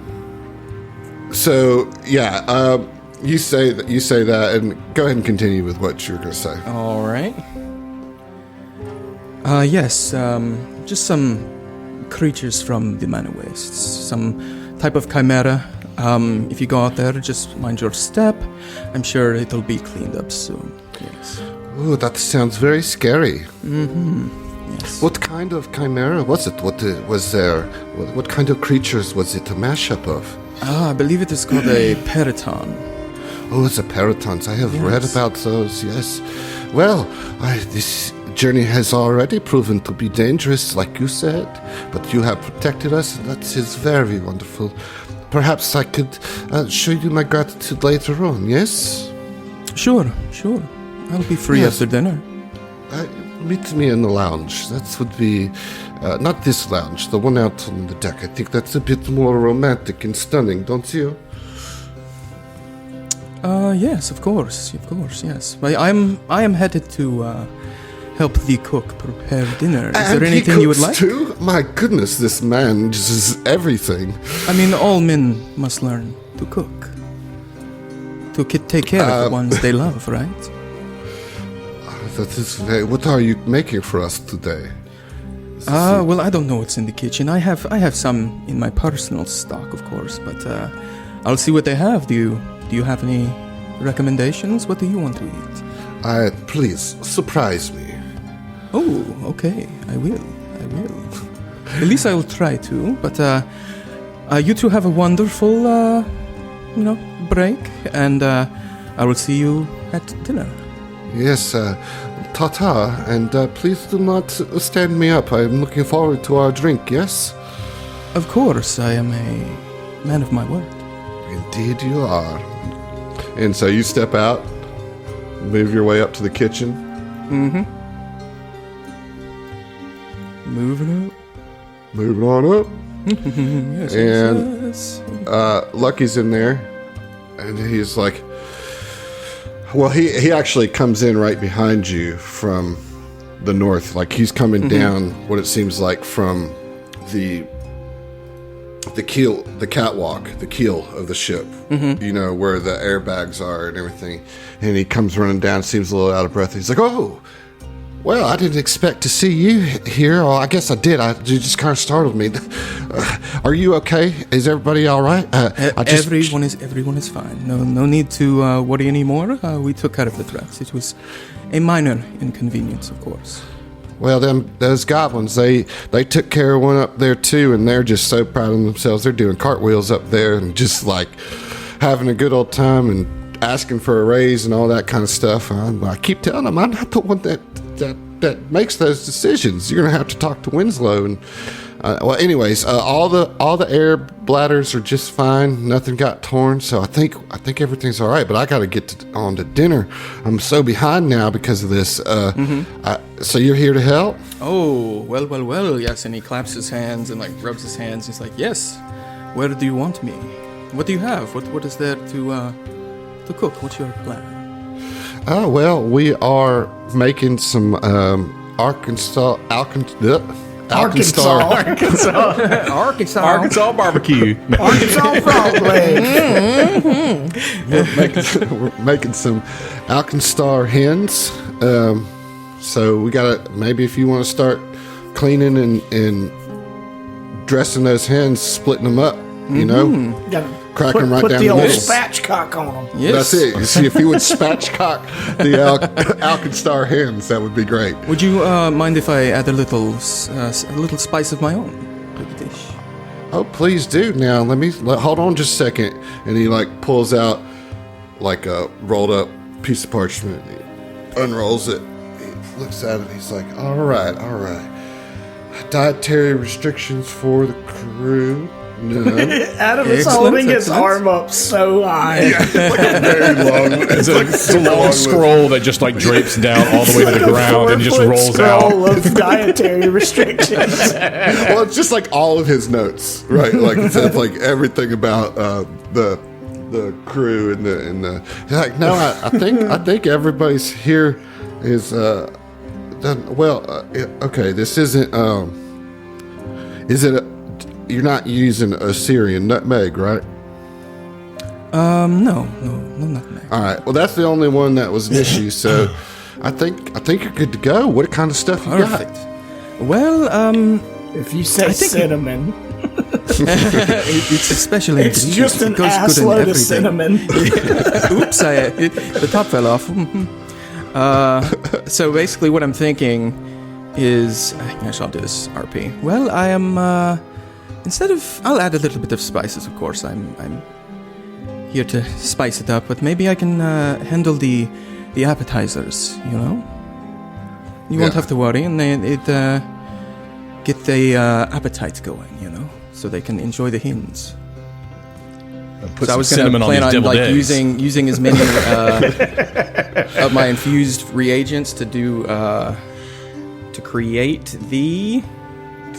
Speaker 1: So yeah, you say that, and go ahead and continue with what you're going to say.
Speaker 3: All right. Yes. Just some creatures from the Manor Wastes. Some type of chimera. If you go out there, just mind your step. I'm sure it'll be cleaned up soon. Yes.
Speaker 1: Ooh, that sounds very scary.
Speaker 3: Yes.
Speaker 1: What kind of chimera was it? What was there? What kind of creatures was it a mashup of?
Speaker 3: I believe it is called a periton.
Speaker 1: Oh, it's a peritons. I have read
Speaker 3: Yes.
Speaker 1: about those, yes. Well, this journey has already proven to be dangerous, like you said, but you have protected us, and that is very wonderful. Perhaps I could show you my gratitude later on, yes?
Speaker 3: Sure. I'll be free
Speaker 1: Yes.
Speaker 3: after dinner.
Speaker 1: Meet me in the lounge. That would be, not this lounge, the one out on the deck. I think that's a bit more romantic and stunning, don't you?
Speaker 3: Yes, of course, yes. I am headed to help the cook prepare dinner. Is there anything you would like?
Speaker 1: Too? My goodness, this man just is everything.
Speaker 3: I mean, all men must learn to cook. To take care of the ones they love, right?
Speaker 1: That is very, what are you making for us today?
Speaker 3: Well, I don't know what's in the kitchen. I have some in my personal stock, of course, but I'll see what they have. Do you have any recommendations? What do you want to eat?
Speaker 1: Please, surprise me.
Speaker 3: Oh, okay. I will. At least I will try to. But you two have a wonderful, break, and I will see you at dinner.
Speaker 1: Yes, ta-ta, and please do not stand me up. I am looking forward to our drink, yes?
Speaker 3: Of course, I am a man of my word.
Speaker 1: Indeed you are. And so you step out, move your way up to the kitchen. Moving on up.
Speaker 3: Yes.
Speaker 1: Lucky's in there, and he's like, well, he actually comes in right behind you from the north. Like he's coming down what it seems like from the keel, the catwalk, the keel of the ship, where the airbags are and everything. And he comes running down, seems a little out of breath. He's like, oh, well, I didn't expect to see you here. Well, I guess I did. You just kind of startled me. Are you okay? Is everybody all right?
Speaker 3: Everyone is fine. No need to worry anymore. We took care of the threats. It was a minor inconvenience, of course.
Speaker 1: Well, those goblins, they took care of one up there too, and they're just so proud of themselves. They're doing cartwheels up there and just like having a good old time and asking for a raise and all that kind of stuff. I keep telling them I'm not the one that makes those decisions. You're gonna have to talk to Winslow. And anyways, all the air bladders are just fine. Nothing got torn, so I think everything's all right. But I got to get on to dinner. I'm so behind now because of this. So you're here to help?
Speaker 3: Oh, well, yes. And he claps his hands and like rubs his hands. He's like, yes. Where do you want me? What do you have? What is there to cook? What's your plan?
Speaker 1: Oh, well, we are making some Arkansas
Speaker 5: Arkansas
Speaker 4: barbecue.
Speaker 5: Arkansas frog legs.
Speaker 1: We're making some Alkenstar hens. So we gotta, maybe if you want to start cleaning and dressing those hens, splitting them up, crack them right
Speaker 5: put
Speaker 1: down
Speaker 5: the
Speaker 1: the
Speaker 5: old
Speaker 1: middle.
Speaker 5: spatchcock on them.
Speaker 3: Yes.
Speaker 1: That's it. You see, if you would spatchcock the Alkenstar hens, that would be great.
Speaker 3: Would you mind if I add a little spice of my own to the dish?
Speaker 1: Oh, please do. Now, hold on just a second. And he like pulls out like a rolled up piece of parchment. He unrolls it. He looks at it. He's like, all right. Dietary restrictions for the crew. None.
Speaker 5: Adam is
Speaker 3: Excellent,
Speaker 5: holding his
Speaker 3: excellent.
Speaker 5: arm up so high.
Speaker 1: Very long.
Speaker 4: It's a long scroll that just like drapes down all the way to the ground and just
Speaker 5: 4-foot
Speaker 4: rolls out.
Speaker 5: scroll of dietary restrictions.
Speaker 1: Well, it's just like all of his notes, right? Like it says like everything about the crew and the. Like, no, I think everybody's here is done well. Okay, this isn't. Is it? You're not using Assyrian nutmeg, right?
Speaker 3: No nutmeg.
Speaker 1: All right. Well, that's the only one that was an issue. So, I think you're good to go. What kind of stuff you
Speaker 3: Perfect. Well,
Speaker 5: If you say cinnamon,
Speaker 3: It's a special
Speaker 5: it's
Speaker 3: ingredient.
Speaker 5: just an
Speaker 3: It goes
Speaker 5: ass
Speaker 3: good in
Speaker 5: load of
Speaker 3: everything.
Speaker 5: cinnamon.
Speaker 3: Oops, the top fell off. So basically what I'm thinking is... Actually, I'll do this RP. Well, I am... I'll add a little bit of spices, of course. I'm here to spice it up, but maybe I can handle the appetizers, you know? You won't have to worry, and get the appetite going, you know? So they can enjoy the hens.
Speaker 4: Put
Speaker 3: So I
Speaker 4: some
Speaker 3: was going
Speaker 4: cinnamon
Speaker 3: to
Speaker 4: on
Speaker 3: plan
Speaker 4: these
Speaker 3: on
Speaker 4: deviled
Speaker 3: like
Speaker 4: eggs.
Speaker 3: using as many of my infused reagents to do to create the.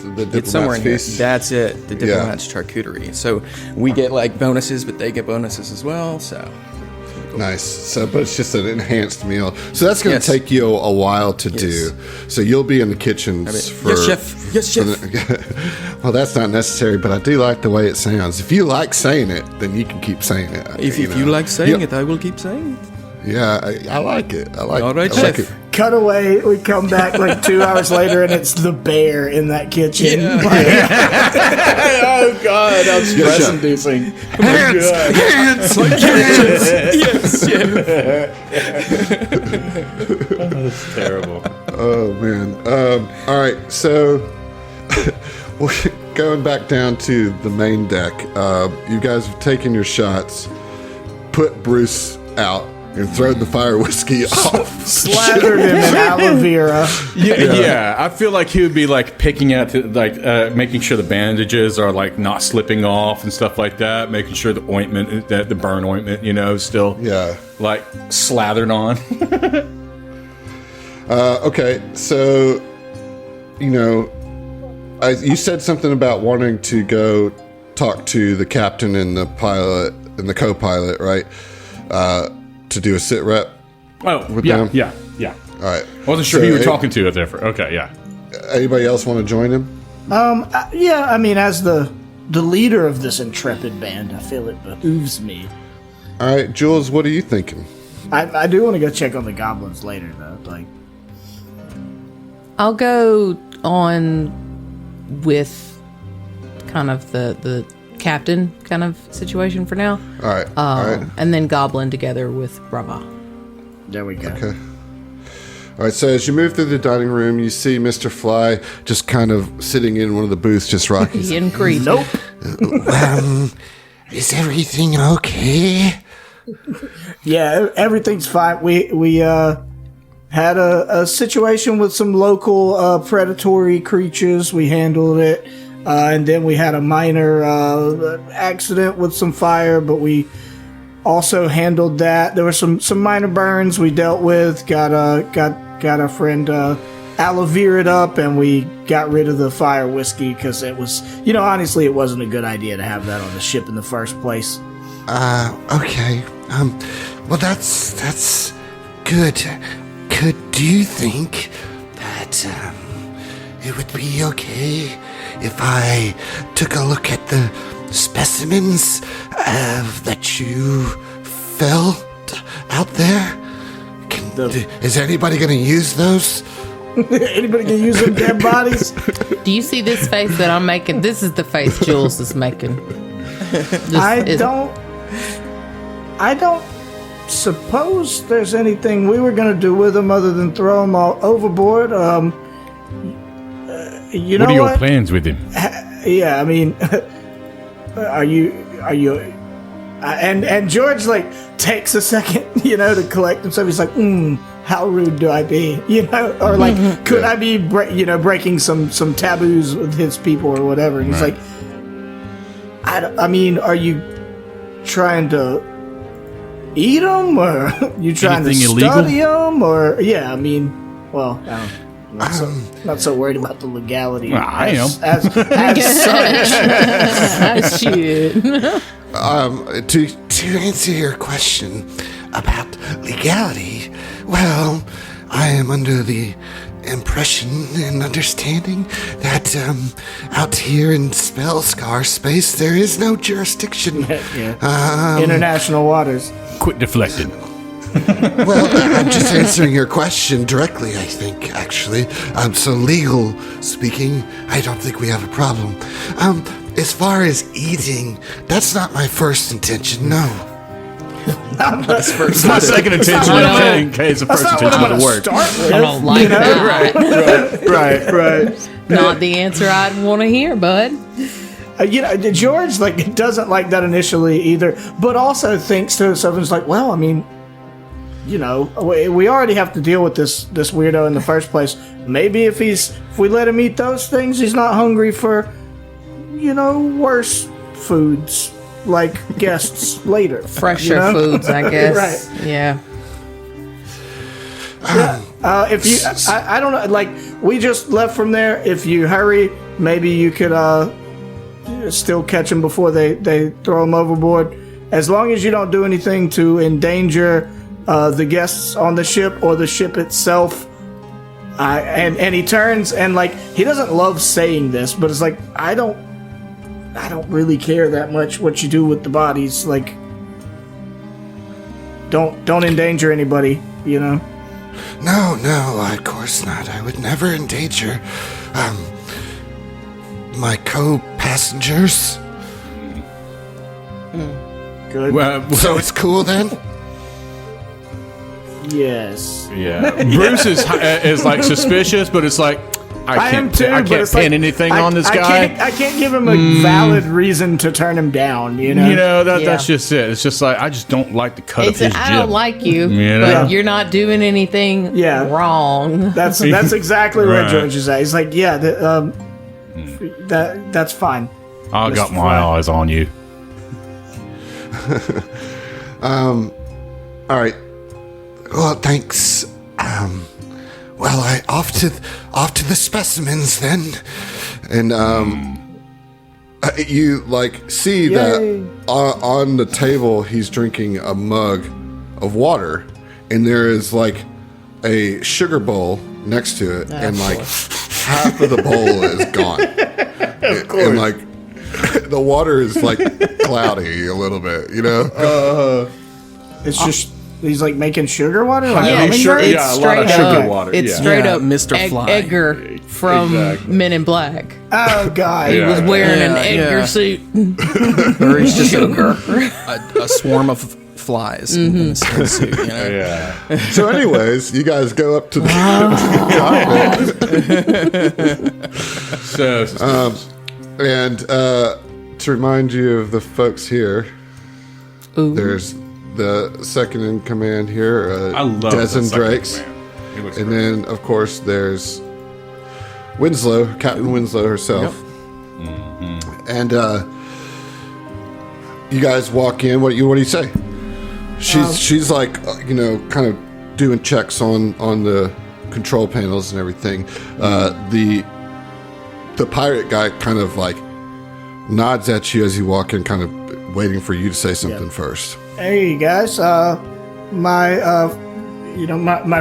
Speaker 3: It's somewhere in here. That's it. The diplomat's charcuterie. So we get like bonuses, but they get bonuses as well. So
Speaker 1: Nice. So, but it's just an enhanced meal. So that's going to
Speaker 3: Yes.
Speaker 1: take you a while to do. So you'll be in the kitchens for.
Speaker 3: yes, chef. Yes, chef.
Speaker 1: Well, that's not necessary, but I do like the way it sounds. If you like saying it, then you can keep saying it.
Speaker 3: If you like saying it, I will keep saying it.
Speaker 1: Yeah, I like it. I like.
Speaker 3: All right,
Speaker 1: I like
Speaker 3: chef.
Speaker 1: it.
Speaker 5: Cut away. We come back like 2 hours later, and it's the bear in that kitchen.
Speaker 3: Yeah.
Speaker 5: Oh God, that was stress-inducing.
Speaker 1: Hands,
Speaker 3: Yes, chef.
Speaker 4: That's terrible.
Speaker 1: Oh man. All right. So we're going back down to the main deck. You guys have taken your shots, put Bruce out, and thrown the fire whiskey off.
Speaker 5: Slathered him in aloe vera.
Speaker 4: Yeah, I feel like he would be like picking out, making sure the bandages are like not slipping off and stuff like that. Making sure the ointment, the burn ointment, still like slathered on.
Speaker 1: Okay, so you said something about wanting to go talk to the captain and the pilot and the co-pilot, right? To do a sit rep.
Speaker 4: Oh,
Speaker 1: with
Speaker 4: yeah,
Speaker 1: them?
Speaker 4: yeah.
Speaker 1: All right.
Speaker 4: I wasn't sure who you were talking to at there. Okay, yeah.
Speaker 1: Anybody else want to join him?
Speaker 5: Yeah, I mean, as the leader of this intrepid band, I feel it behooves me.
Speaker 1: All right, Jules, what are you thinking?
Speaker 5: I do want to go check on the goblins later, though. Like,
Speaker 2: I'll go on with kind of the captain kind of situation for now.
Speaker 1: All right. All right.
Speaker 2: And then Goblin together with Brava.
Speaker 5: there we go.
Speaker 1: Okay. All right, so as you move through the dining room, you see Mr. Fly just kind of sitting in one of the booths, just rocking.
Speaker 2: He and Creep.
Speaker 5: Nope.
Speaker 1: Is everything okay?
Speaker 5: Yeah, everything's fine. We had a situation with some local predatory creatures. We handled it. And then we had a minor accident with some fire, but we also handled that. There were some minor burns we dealt with. Got our friend aloe vera'd up, and we got rid of the fire whiskey because it was, honestly, it wasn't a good idea to have that on the ship in the first place.
Speaker 1: Okay. Well, that's good. Do you think that it would be okay if I took a look at the specimens that you felt out there? Is anybody going to use those?
Speaker 5: Anybody can use them dead bodies?
Speaker 2: Do you see this face that I'm making? This is the face Jules is making.
Speaker 5: I don't suppose there's anything we were going to do with them other than throw them all overboard.
Speaker 4: What are your plans with him?
Speaker 5: Yeah, I mean, are you? And George takes a second, to collect himself. He's like, how rude do I be, or could I be, breaking some taboos with his people or whatever? And he's like, I mean, are you trying to eat them, or you trying
Speaker 4: Anything
Speaker 5: to study
Speaker 4: illegal?
Speaker 5: them, or I mean, well, I don't. Not so worried about the legality.
Speaker 4: Well, I am.
Speaker 5: As such.
Speaker 2: Shit.
Speaker 1: To answer your question about legality, well, I am under the impression and understanding that out here in Spellscar space there is no jurisdiction.
Speaker 5: International waters.
Speaker 4: Quit deflecting.
Speaker 1: Well, I'm just answering your question directly, I think, actually. So legal speaking, I don't think we have a problem. As far as eating, that's not my first intention, no.
Speaker 4: It's my second intention in case the first intention doesn't work.
Speaker 2: I don't like that.
Speaker 5: Right.
Speaker 2: Not the answer I'd want to hear, bud.
Speaker 5: George doesn't like that initially either, but also thinks to himself, it's like, well, I mean, we already have to deal with this weirdo in the first place. Maybe if we let him eat those things, he's not hungry for, worse foods like guests later.
Speaker 2: Fresher foods, I guess.
Speaker 5: Right.
Speaker 2: Yeah.
Speaker 5: If you, I don't know, we just left from there. If you hurry, maybe you could still catch them before they throw them overboard. As long as you don't do anything to endanger the guests on the ship or the ship itself. And he turns and he doesn't love saying this, but it's I don't really care that much what you do with the bodies. Don't endanger anybody,
Speaker 1: No, of course not. I would never endanger my co-passengers.
Speaker 5: Good.
Speaker 4: Well,
Speaker 1: So it's cool then?
Speaker 5: Yes.
Speaker 4: Yeah. Bruce is suspicious, but it's I
Speaker 5: am
Speaker 4: can't
Speaker 5: too,
Speaker 4: I
Speaker 5: but
Speaker 4: can't
Speaker 5: it's
Speaker 4: pin anything on this guy.
Speaker 5: I can't give him a valid reason to turn him down.
Speaker 4: That's just it. It's just I just don't like the cut of his
Speaker 2: I
Speaker 4: jib.
Speaker 2: don't like you,
Speaker 4: Yeah.
Speaker 2: but you're not doing anything wrong.
Speaker 5: That's exactly what
Speaker 4: Right.
Speaker 5: George is at. He's like, yeah, that's fine.
Speaker 4: I got my eyes on you.
Speaker 1: All right. Well, thanks. Well, off to the specimens then, and you see that on the table he's drinking a mug of water, and there is a sugar bowl next to it, and half of the bowl is gone. Of course. And the water is cloudy a little bit,
Speaker 5: It's just he's making sugar water.
Speaker 2: Yeah,
Speaker 5: lemon
Speaker 2: it's
Speaker 5: curd?
Speaker 2: straight
Speaker 4: a lot of sugar
Speaker 2: up.
Speaker 4: water.
Speaker 2: It's
Speaker 4: Yeah.
Speaker 2: straight
Speaker 3: Yeah,
Speaker 2: up
Speaker 3: Mr. Fly.
Speaker 2: Edgar from
Speaker 4: Exactly.
Speaker 2: Men in Black.
Speaker 5: Oh God.
Speaker 2: He was wearing an
Speaker 3: Yeah,
Speaker 2: Edgar
Speaker 3: yeah.
Speaker 2: suit.
Speaker 3: Or he's just a swarm of flies in a suit,
Speaker 4: Yeah.
Speaker 1: So, anyways, you guys go up to the cockpit.
Speaker 4: So
Speaker 1: And to remind you of the folks here, there's the second in command here,
Speaker 4: I love
Speaker 1: Desmond
Speaker 4: the
Speaker 1: Drakes.
Speaker 4: second man. He looks
Speaker 1: And
Speaker 4: great.
Speaker 1: then, of course, there's Winslow, Captain Winslow herself. And you guys walk in. What do you say? She's kind of doing checks on the control panels and everything. The pirate guy kind of nods at you as you walk in, kind of waiting for you to say something first.
Speaker 5: Hey guys, my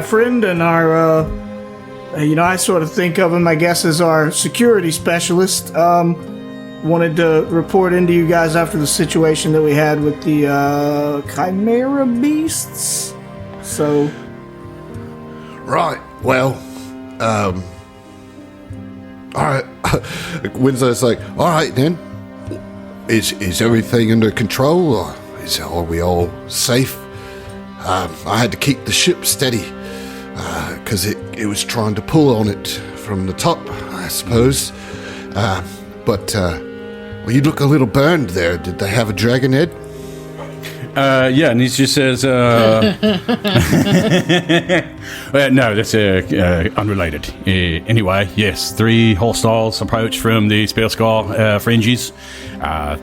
Speaker 5: friend and our I sort of think of him, I guess, as our security specialist. Wanted to report into you guys after the situation that we had with the chimera beasts. So,
Speaker 1: Right. Well, all right. Winslow's all right then. Is everything under control, or are we all safe? I had to keep the ship steady because it was trying to pull on it from the top, I suppose. But you look a little burned there. Did they have a dragon head?
Speaker 4: Yeah, and he just says, no, that's unrelated. Anyway, yes, 3 hostiles approached from the Spell Scar fringes.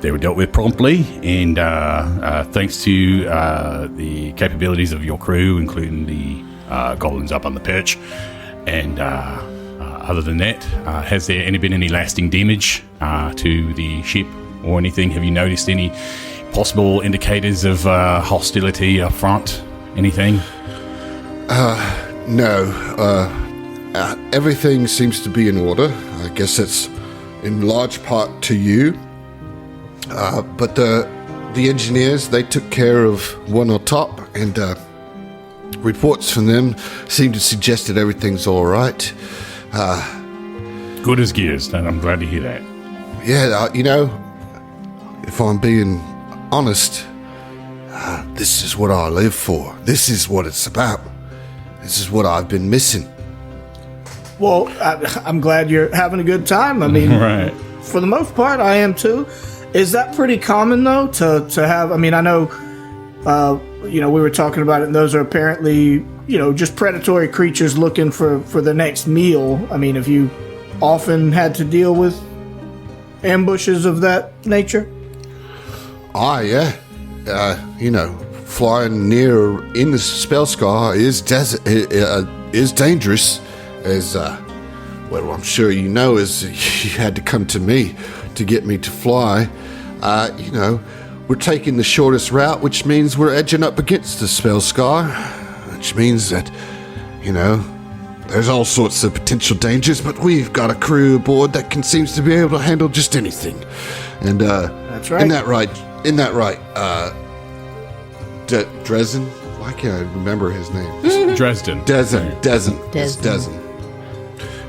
Speaker 4: They were dealt with promptly, and thanks to the capabilities of your crew, including the goblins up on the pitch. And other than that, has there been any lasting damage to the ship or anything? Have you noticed any possible indicators of hostility up front? Anything?
Speaker 1: No. Everything seems to be in order. I guess it's in large part to you. But the engineers, they took care of one on top, and reports from them seem to suggest that everything's all right.
Speaker 4: Good as gears, and I'm glad to hear that.
Speaker 1: Yeah, if I'm being honest, this is what I live for. This is what it's about. This is what I've been missing.
Speaker 5: Well, I'm glad you're having a good time. I mean,
Speaker 4: Right.
Speaker 5: for the most part, I am too. Is that pretty common though to have? I mean, I know, we were talking about it, and those are apparently, just predatory creatures looking for the next meal. I mean, have you often had to deal with ambushes of that nature?
Speaker 1: Yeah. Flying near in the spell scar is dangerous. As I'm sure you know, as you had to come to me to get me to fly. We're taking the shortest route, which means we're edging up against the spell scar, which means that, there's all sorts of potential dangers, but we've got a crew aboard that seems to be able to handle just anything. And
Speaker 5: that's right.
Speaker 1: Isn't that right? Dresden? Why can't I remember his name?
Speaker 4: Dresden.
Speaker 1: Dresden.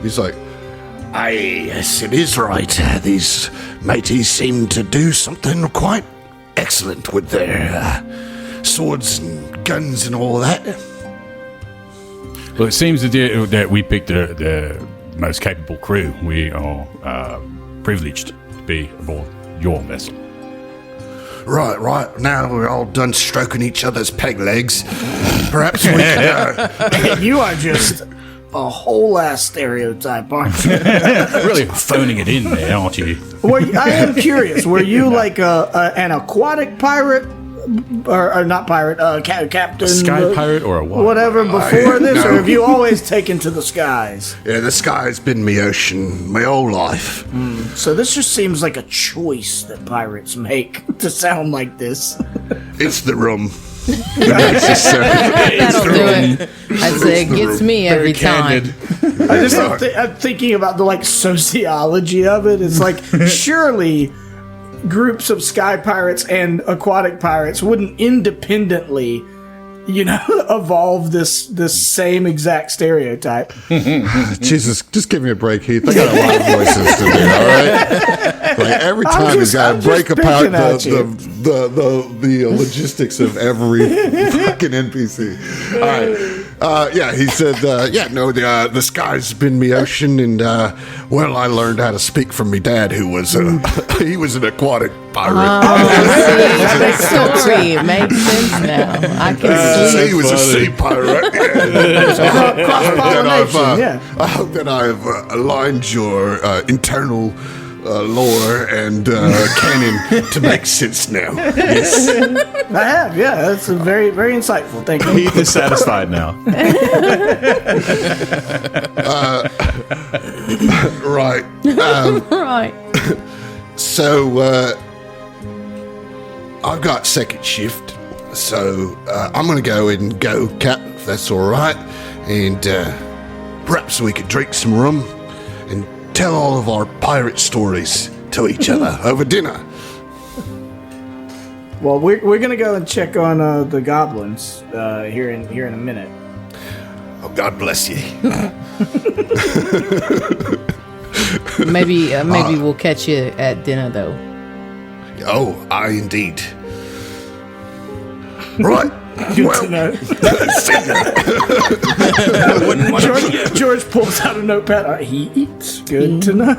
Speaker 1: He's like, yes, it is right. These mateys seem to do something quite excellent with their swords and guns and all that.
Speaker 4: Well, it seems that we picked the most capable crew. We are privileged to be aboard your vessel.
Speaker 1: Right. Now we're all done stroking each other's peg legs. Perhaps we can...
Speaker 5: You are just a whole ass stereotype, aren't you?
Speaker 4: Really phoning it in there, aren't you?
Speaker 5: I am curious. Were you like an aquatic pirate, or not pirate, captain,
Speaker 4: Sky pirate or a what?
Speaker 5: whatever before this,
Speaker 1: no.
Speaker 5: or have you always taken to the skies?
Speaker 1: Yeah, the sky's been my ocean my whole life.
Speaker 5: So this just seems like a choice that pirates make to sound like this.
Speaker 1: It's the rum.
Speaker 2: That'll do it. I'd say it gets me every time.
Speaker 5: I'm thinking about the sociology of it. It's like surely groups of sky pirates and aquatic pirates wouldn't independently, evolve this same exact stereotype.
Speaker 1: Jesus, just give me a break, Heath. I got a lot of voices to do, all right? Like every time he's got to break apart the logistics of every fucking NPC. All right. He said, the sky's been me ocean, and I learned how to speak from me dad, who was he was an aquatic pirate.
Speaker 2: The story makes sense now. I can see.
Speaker 1: He was a sea pirate.
Speaker 5: Cross-pollination,
Speaker 1: I hope that I've aligned your internal lore and canon to make sense now. Yes.
Speaker 5: I have, yeah. That's very, very insightful. Thank you.
Speaker 4: Heath is satisfied now.
Speaker 1: Right.
Speaker 2: Right.
Speaker 1: So, I've got second shift, so I'm going to go and go, Cap, if that's all right. And perhaps we could drink some rum and tell all of our pirate stories to each other over dinner.
Speaker 5: Well, we're gonna go and check on the goblins here in a minute.
Speaker 1: Oh, God bless you.
Speaker 2: Maybe we'll catch you at dinner though.
Speaker 1: Oh, I indeed. Right.
Speaker 5: Good to know. George pulls out a notepad. He eats. Good to know.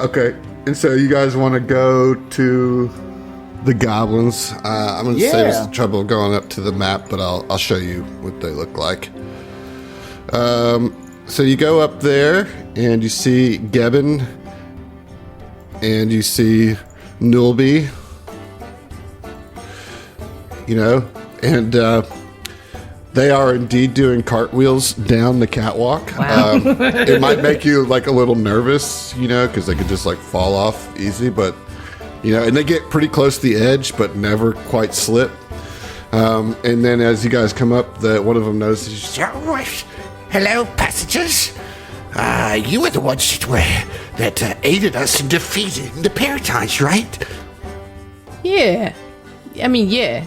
Speaker 1: Okay. And so you guys want to go to the goblins. I'm going to save us the trouble of going up to the map, but I'll show you what they look like. So you go up there, and you see Gebben, and you see Nulby, and they are indeed doing cartwheels down the catwalk.
Speaker 2: Wow.
Speaker 1: It might make you a little nervous, because they could just fall off easy, but and they get pretty close to the edge, but never quite slip. And then as you guys come up, one of them notices,
Speaker 6: Hello, passengers. You were the ones that aided us in defeating the Paradise, right?
Speaker 2: Yeah. I mean, yeah.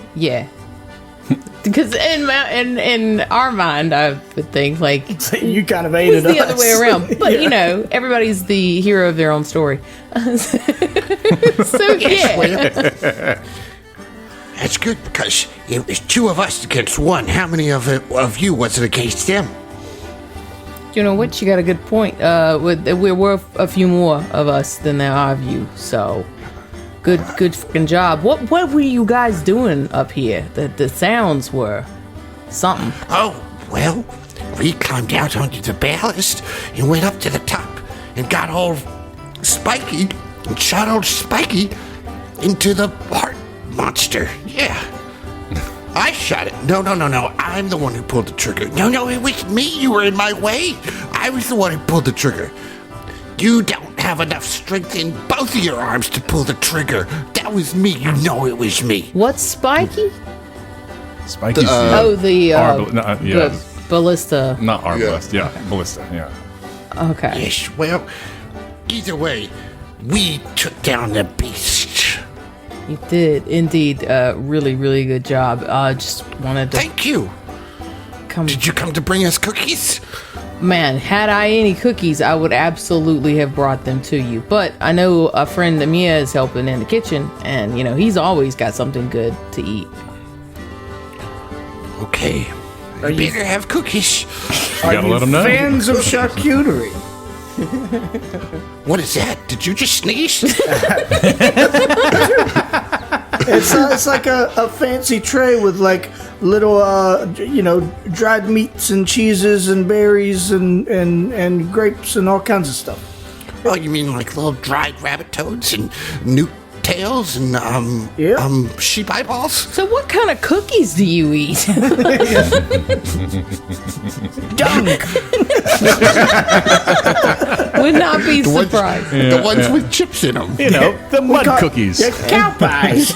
Speaker 2: Because in our mind, I would think like
Speaker 5: You kind of
Speaker 2: it's
Speaker 5: aided us.
Speaker 2: the other way around. But you know, everybody's the hero of their own story. So yeah,
Speaker 6: Well, that's good because it was 2 of us against 1. How many of you was it against them?
Speaker 2: you know what? You got a good point. We're worth a few more of us than there are of you. So good fucking job. What were you guys doing up here? The sounds were something.
Speaker 6: Oh, well, we climbed out onto the ballast and went up to the top and got all spiky and shot old Spiky into the heart monster. Yeah. I shot it. No. I'm the one who pulled the trigger. No, it was me. You were in my way. I was the one who pulled the trigger. You don't have enough strength in both of your arms to pull the trigger. That was me. You know it was me.
Speaker 2: What's spiky?
Speaker 4: Spiky's
Speaker 2: The
Speaker 4: yeah.
Speaker 2: ballista.
Speaker 4: Not arbalest. Yeah. Ballista. Yeah.
Speaker 2: Okay.
Speaker 6: Yes, well, either way, we took down the beast.
Speaker 2: You did indeed. Really, really good job. Just wanted to
Speaker 6: Thank you.
Speaker 2: come.
Speaker 6: Did you come to bring us cookies?
Speaker 2: Man, had I any cookies, I would absolutely have brought them to you. But I know a friend Amir is helping in the kitchen, and you know he's always got something good to eat.
Speaker 6: Okay. You better have cookies.
Speaker 4: You gotta let them know.
Speaker 5: Fans of charcuterie.
Speaker 6: What is that? Did you just sneeze?
Speaker 5: It's like a fancy tray with like little dried meats and cheeses and berries and grapes and all kinds of stuff.
Speaker 6: Oh, you mean like little dried rabbit toads and newt tails and sheep eyeballs?
Speaker 2: So, what kind of cookies do you eat?
Speaker 5: Dunk.
Speaker 2: Would not be surprised.
Speaker 6: The ones with chips in them.
Speaker 4: You know, the mud cookies.
Speaker 5: Cow pies.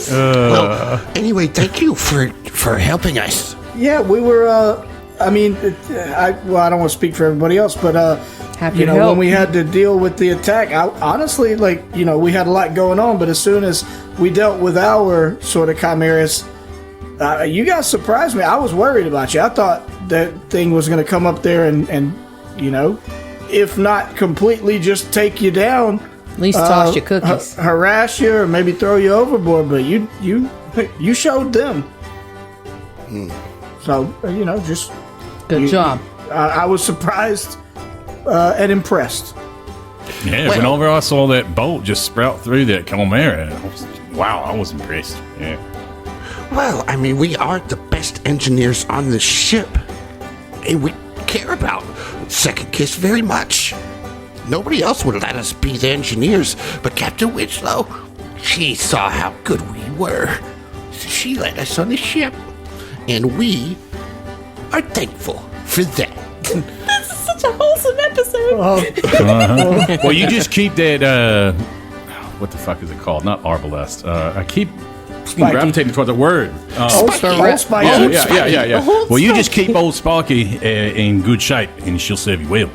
Speaker 6: Well, anyway, thank you for helping us.
Speaker 5: Yeah, we were. I don't want to speak for everybody else, but
Speaker 2: Happy
Speaker 5: you
Speaker 2: to
Speaker 5: know,
Speaker 2: help.
Speaker 5: when we had to deal with the attack, honestly, we had a lot going on. But as soon as we dealt with our sort of chimeras, you guys surprised me. I was worried about you. I thought that thing was going to come up there and if not completely just take you down,
Speaker 2: At least toss your cookies.
Speaker 5: harass you, or maybe throw you overboard. But you showed them. So just
Speaker 2: Good job.
Speaker 5: I was surprised and impressed.
Speaker 4: Yeah, whenever I saw that bolt just sprout through that Chimera, I was impressed. Yeah.
Speaker 6: Well, I mean, we are the best engineers on the ship. And we care about Second Kiss very much. Nobody else would let us be the engineers, but Captain Winslow, she saw how good we were. So she let us on the ship. And we are thankful for that.
Speaker 2: Such a wholesome episode.
Speaker 4: Well, you just keep that, what the fuck is it called? Not arbalest. I keep gravitating toward the word.
Speaker 5: Old Spiky.
Speaker 4: Yeah.
Speaker 2: Old
Speaker 4: Well, you just keep old Sparky in good shape, and she'll serve you well.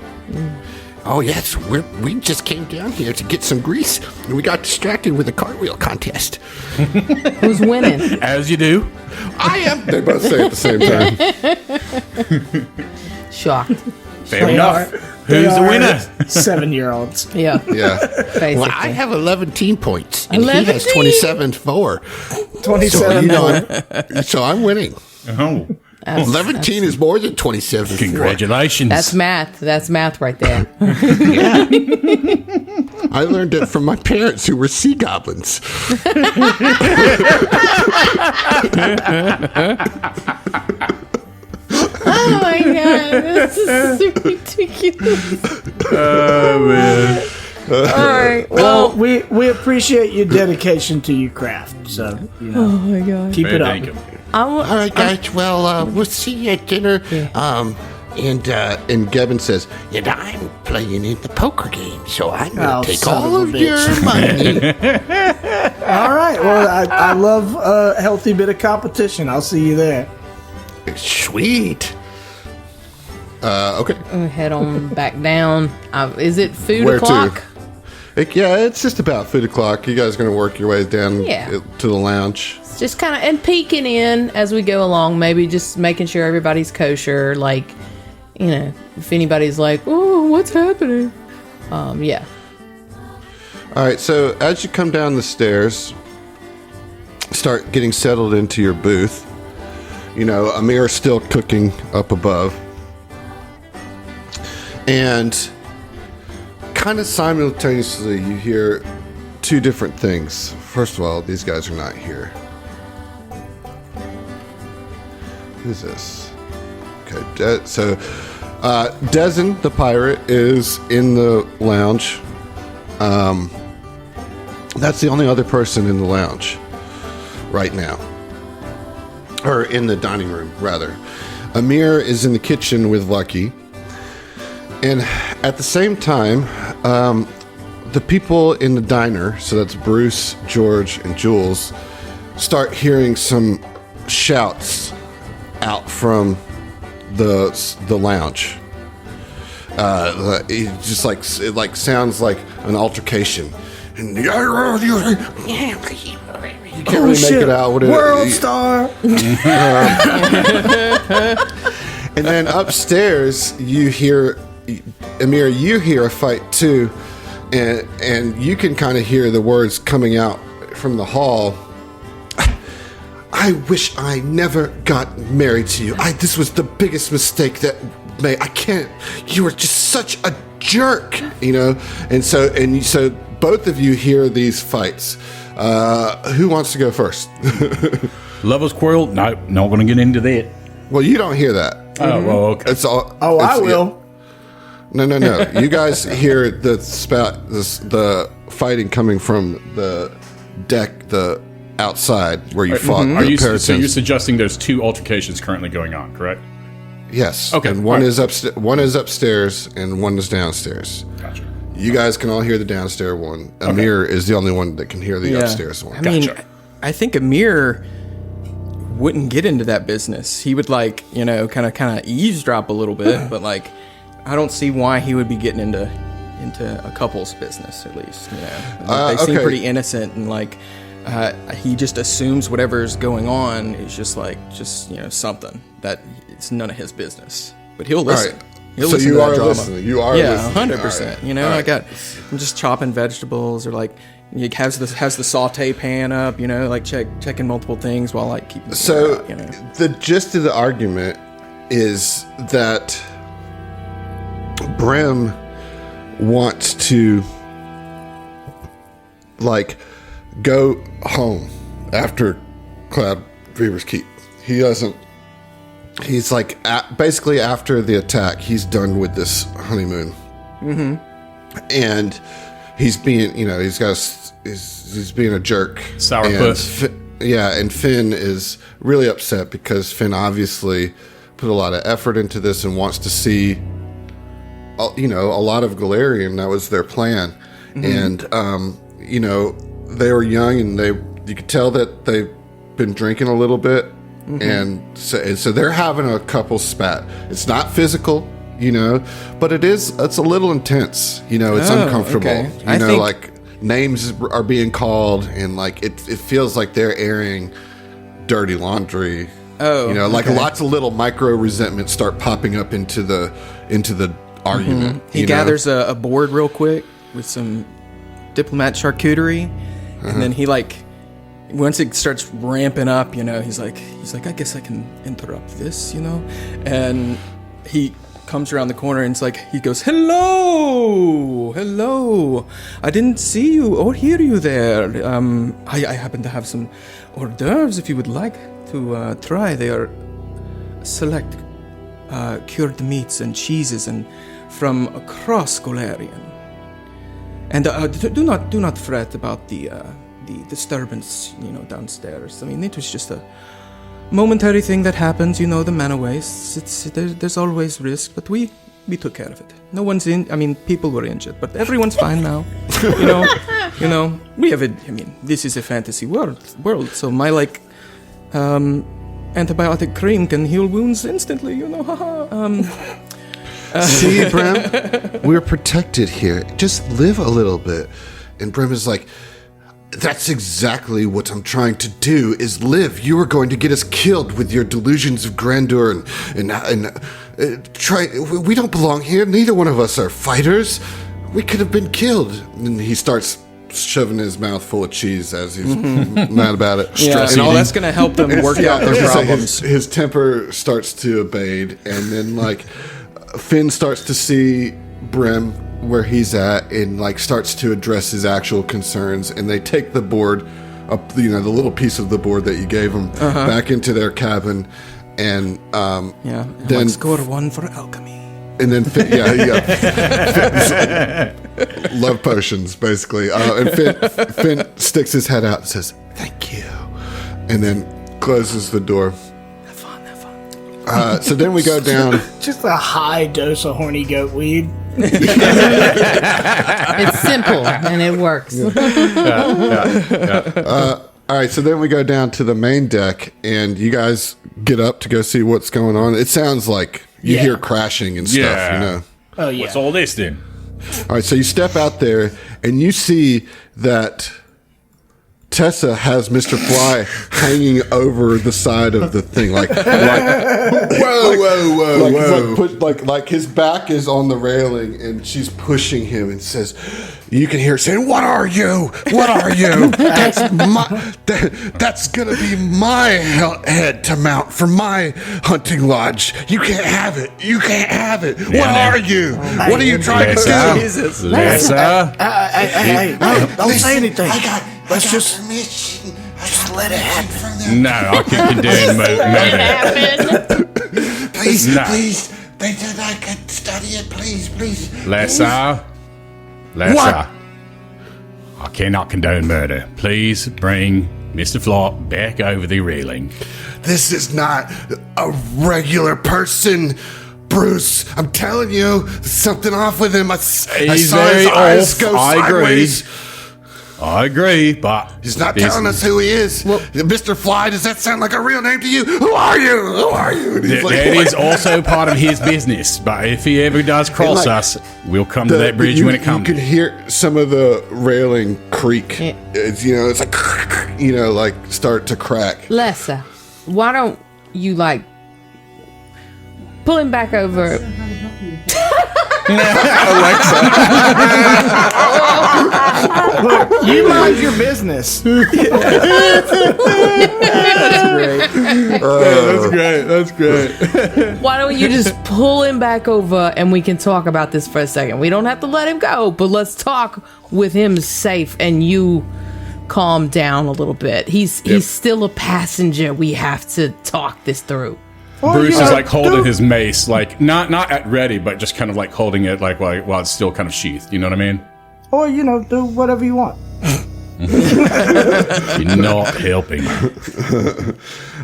Speaker 6: Oh, yes, we just came down here to get some grease, and we got distracted with a cartwheel contest.
Speaker 2: Who's winning?
Speaker 4: As you do.
Speaker 6: I am.
Speaker 1: They both say it at the same time.
Speaker 2: Shocked.
Speaker 4: Fair enough. Who's the winner?
Speaker 5: 7-year-olds.
Speaker 2: Yeah.
Speaker 1: Yeah.
Speaker 2: Basically.
Speaker 6: Well, I have 11 team points, and he
Speaker 2: 11
Speaker 6: has 27-4.
Speaker 5: 27.
Speaker 6: So I'm winning.
Speaker 4: Oh.
Speaker 6: 11 is more than 27.
Speaker 4: Congratulations.
Speaker 2: That's math. That's math right there.
Speaker 6: I learned it from my parents who were sea goblins.
Speaker 2: Oh my god, this is so ridiculous.
Speaker 4: Oh, man.
Speaker 2: All right.
Speaker 5: Well, we appreciate your dedication to your craft. So,
Speaker 2: Oh my god.
Speaker 5: keep it up.
Speaker 4: Thank you.
Speaker 6: All right, guys. Well, we'll see you at dinner. And Gavin says, and I'm playing in the poker game, so I'm going to take
Speaker 5: son
Speaker 6: all
Speaker 5: of
Speaker 6: of
Speaker 5: a
Speaker 6: your money.
Speaker 5: All right. Well, I love a healthy bit of competition. I'll see you there.
Speaker 6: Sweet.
Speaker 1: Okay.
Speaker 2: Head on back down. Is it food
Speaker 1: Where to?
Speaker 2: o'clock?
Speaker 1: It's just about food o'clock. You guys are going to work your way down to the lounge.
Speaker 2: Just kind of, and peeking in as we go along, maybe just making sure everybody's kosher. Like, if anybody's like, oh, what's happening? Yeah.
Speaker 1: All right, so as you come down the stairs, start getting settled into your booth. Amir's still cooking up above. And kind of simultaneously, you hear two different things. First of all, these guys are not here. Who's this? Okay, Dezen, the pirate, is in the lounge. That's the only other person in the lounge right now. Or in the dining room, rather. Amir is in the kitchen with Lucky. And at the same time, the people in the diner, so that's Bruce, George, and Jules, start hearing some shouts out from the lounge. It just it sounds like an altercation. And you can't really make it out.
Speaker 5: World star.
Speaker 1: And then upstairs, you hear Amir. You hear a fight too, and you can kind of hear the words coming out from the hall. I wish I never got married to you. This was the biggest mistake that made. I can't. You were just such a jerk, And so both of you hear these fights. Who wants to go first?
Speaker 4: Lovers quarrel? No, not going to get into that.
Speaker 1: Well, you don't hear that.
Speaker 4: Oh, well, okay.
Speaker 1: It's all.
Speaker 5: I will.
Speaker 1: No. You guys hear the fighting coming from the deck, the outside where you fought.
Speaker 4: So you're suggesting there's two altercations currently going on, correct?
Speaker 1: Yes.
Speaker 4: Okay.
Speaker 1: And one is upstairs and one is downstairs.
Speaker 4: Gotcha.
Speaker 1: You guys can all hear the downstairs one. Amir is the only one that can hear the upstairs one.
Speaker 3: I mean, I think Amir wouldn't get into that business. He would kind of eavesdrop a little bit, but I don't see why he would be getting into a couple's business, at least. They seem pretty innocent, and he just assumes whatever's going on is just something that it's none of his business. But he'll listen.
Speaker 1: Right.
Speaker 3: He'll
Speaker 1: So
Speaker 3: listen
Speaker 1: you
Speaker 3: to that
Speaker 1: are
Speaker 3: drama.
Speaker 1: listening. You are listening.
Speaker 3: 100%. I'm just chopping vegetables, or he has the saute pan up, checking multiple things while keeping.
Speaker 1: So the gist of the argument is that Brim wants to go home after Cloud Reaver's Keep. He doesn't. He's basically after the attack, he's done with this honeymoon. Mm-hmm. And he's being, he's being a jerk.
Speaker 4: Sourpuss.
Speaker 1: And Finn is really upset because Finn obviously put a lot of effort into this and wants to see, a lot of Galarian. That was their plan. Mm-hmm. And, they were young and you could tell that they've been drinking a little bit. Mm-hmm. And so they're having a couple spat. It's not physical, but it's a little intense. It's uncomfortable.
Speaker 3: Okay.
Speaker 1: Names are being called, and it feels like they're airing dirty laundry. Lots of little micro resentments start popping up into the argument.
Speaker 3: Mm-hmm. He gathers a board real quick with some diplomat charcuterie, and then he once it starts ramping up, he's like, I guess I can interrupt this, and he comes around the corner and he goes, hello, I didn't see you or hear you there. I happen to have some hors d'oeuvres if you would like to try. They are select cured meats and cheeses and from across Galarian. And do not fret about the disturbance, downstairs. I mean, it was just a momentary thing that happens. The mana wastes. There's always risk, but we took care of it. No one's in. I mean, people were injured, but everyone's fine now. We have it. I mean, this is a fantasy world. So my antibiotic cream can heal wounds instantly.
Speaker 1: See, Brim, we're protected here. Just live a little bit. And Brim is like, that's exactly what I'm trying to do, is live. You are going to get us killed with your delusions of grandeur and try. We don't belong here. Neither one of us are fighters. We could have been killed. And he starts shoving his mouth full of cheese as he's mad about it.
Speaker 3: Yeah, and all that's going to help them work out their problems.
Speaker 1: His temper starts to abate, and then like Finn starts to see Brim where he's at, and like starts to address his actual concerns. And they take the board up, the little piece of the board that you gave them back into their cabin, and
Speaker 3: then score 1 for alchemy.
Speaker 1: And then Finn, love potions, basically. And Finn sticks his head out and says, "Thank you," and then closes the door.
Speaker 3: Have fun.
Speaker 1: So then we go down.
Speaker 5: Just a high dose of horny goat weed.
Speaker 2: It's simple and it works.
Speaker 1: All right, so then we go down to the main deck, and you guys get up to go see what's going on. It sounds like you hear crashing and stuff,
Speaker 5: Oh, yeah.
Speaker 4: What's all this then?
Speaker 1: All right, so you step out there, and you see that Tessa has Mr. Fly hanging over the side of the thing, like whoa, like his back is on the railing, and she's pushing him, and says, you can hear her saying, "What are you? What are you? That's gonna be my head to mount for my hunting lodge. You can't have it. You can't have it. What are you? What are you trying to do?"
Speaker 3: Jesus.
Speaker 4: Lessa?
Speaker 5: Hey, don't say anything. Let's just
Speaker 6: permission.
Speaker 5: just let it happen.
Speaker 4: No, I can condone murder.
Speaker 6: Please,
Speaker 4: No.
Speaker 6: please. They said I could study it. Please.
Speaker 4: Lessa? I cannot condone murder. Please bring Mr. Flop back over the railing.
Speaker 1: This is not a regular person, Bruce. I'm telling you, there's something off with him. I saw his
Speaker 4: very
Speaker 1: eyes
Speaker 4: off.
Speaker 1: go
Speaker 4: I agree.
Speaker 1: sideways.
Speaker 4: I agree, but
Speaker 1: He's not telling us who he is. Mr. Fly, does that sound like a real name to you? Who are you? Who are you? And he's
Speaker 4: that is also part of his business. But if he ever does cross us, we'll come to that bridge when it comes.
Speaker 1: You can hear some of the railing creak.
Speaker 2: Yeah.
Speaker 1: It's like, like start to crack.
Speaker 2: Lessa, why don't you pull him back over?
Speaker 5: You mind your business.
Speaker 4: That's great.
Speaker 2: Why don't you just pull him back over and we can talk about this for a second? We don't have to let him go, but let's talk with him safe and you calm down a little bit. He's still a passenger. We have to talk this through.
Speaker 4: Bruce is holding his mace, not at ready, but just kind of holding it while it's still kind of sheathed. You know what I mean?
Speaker 5: Or, do whatever you want.
Speaker 4: You're not helping.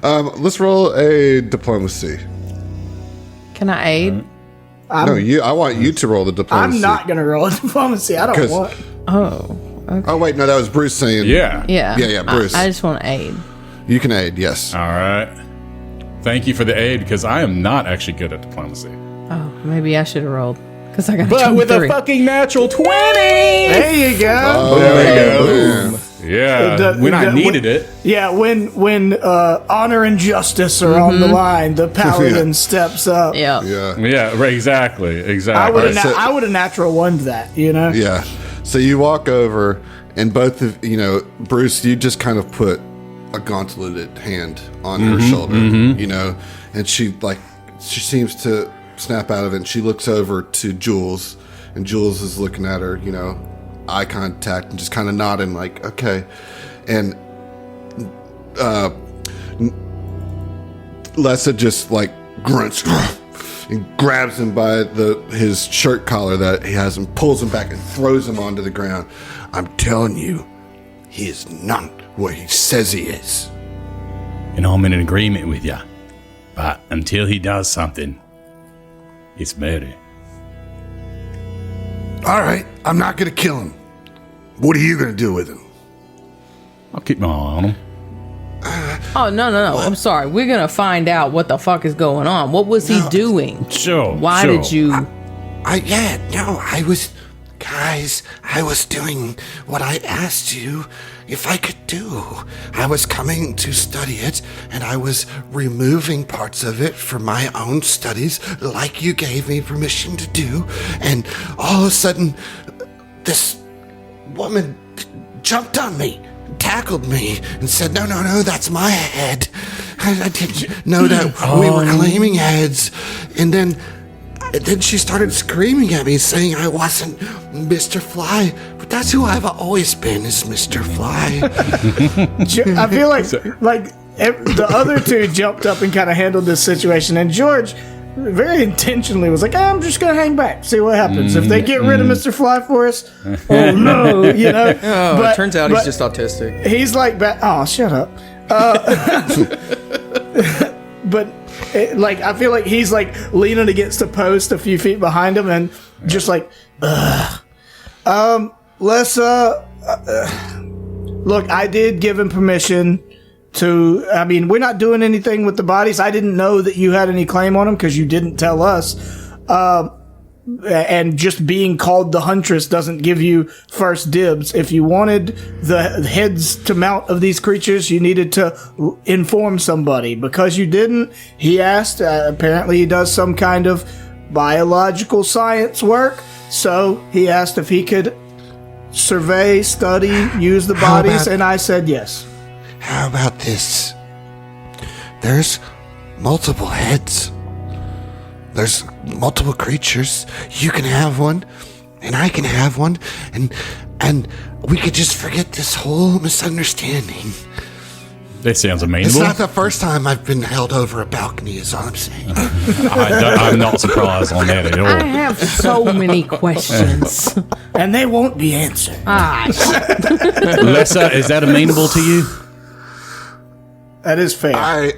Speaker 1: Let's roll a diplomacy.
Speaker 2: Can I aid?
Speaker 1: I want you to roll the diplomacy.
Speaker 5: I'm not going to roll a diplomacy. I don't want.
Speaker 2: Oh. Okay.
Speaker 1: Oh, wait, no, that was Bruce saying.
Speaker 4: Yeah.
Speaker 2: Yeah,
Speaker 1: Bruce.
Speaker 2: I just want to aid.
Speaker 1: You can aid, yes.
Speaker 4: All right. Thank you for the aid, because I am not actually good at diplomacy.
Speaker 2: Oh, maybe I should have rolled because I got.
Speaker 3: But with
Speaker 2: 23.
Speaker 3: a fucking natural 20!
Speaker 5: There you go.
Speaker 4: There we
Speaker 1: man.
Speaker 4: go. Yeah, when I needed it.
Speaker 5: Yeah, when honor and justice are on the line, the paladin steps up.
Speaker 2: Yeah.
Speaker 4: Yeah, right, exactly.
Speaker 5: I would
Speaker 1: Alright, so-
Speaker 5: have natural one to that,
Speaker 1: Yeah. So you walk over, and both of, Bruce, you just kind of put a gauntleted hand on her shoulder, and she seems to snap out of it, and she looks over to Jules, and Jules is looking at her, eye contact, and just kind of nodding okay. And Lessa just grunts and grabs him by his shirt collar that he has and pulls him back and throws him onto the ground. I'm telling you, he is not what he says he is.
Speaker 4: And I'm in agreement with you. But until he does something, it's murder.
Speaker 1: All right, I'm not going to kill him. What are you going to do with him?
Speaker 4: I'll keep my eye on him.
Speaker 2: Oh no! I'm sorry. We're gonna find out what the fuck is going on. What was he doing?
Speaker 4: Sure.
Speaker 2: Why did you?
Speaker 6: I was doing what I asked you if I could do. I was coming to study it, and I was removing parts of it for my own studies, like you gave me permission to do. And all of a sudden, this woman jumped on me, tackled me, and said, no, that's my head. I didn't know that we were claiming heads. And then she started screaming at me, saying I wasn't Mr. Fly. But that's who I've always been, is Mr. Fly.
Speaker 5: I feel like the other two jumped up and kind of handled this situation, and George very intentionally was like, I'm just going to hang back, see what happens. If they get rid of Mr. Fly for us, oh no, you know.
Speaker 3: But, it turns out he's just autistic.
Speaker 5: He's like, oh, shut up. But I feel like he's like leaning against a post a few feet behind him and just like, let's look, I did give him permission to, I mean, we're not doing anything with the bodies. I didn't know that you had any claim on them because you didn't tell us. And just being called the Huntress doesn't give you first dibs. If you wanted the heads to mount of these creatures, you needed to inform somebody. Because you didn't, he asked, apparently he does some kind of biological science work, so he asked if he could survey, study, use the bodies, and I said yes.
Speaker 6: How about this? There's multiple heads. There's multiple creatures. You can have one, and I can have one, and we could just forget this whole misunderstanding.
Speaker 4: That sounds amenable.
Speaker 6: It's not the first time I've been held over a balcony, is all I'm saying.
Speaker 4: I'm not surprised on that at all.
Speaker 2: I have so many questions.
Speaker 5: And they won't be answered.
Speaker 4: Lessa, is that amenable to you?
Speaker 5: That is fair.
Speaker 6: I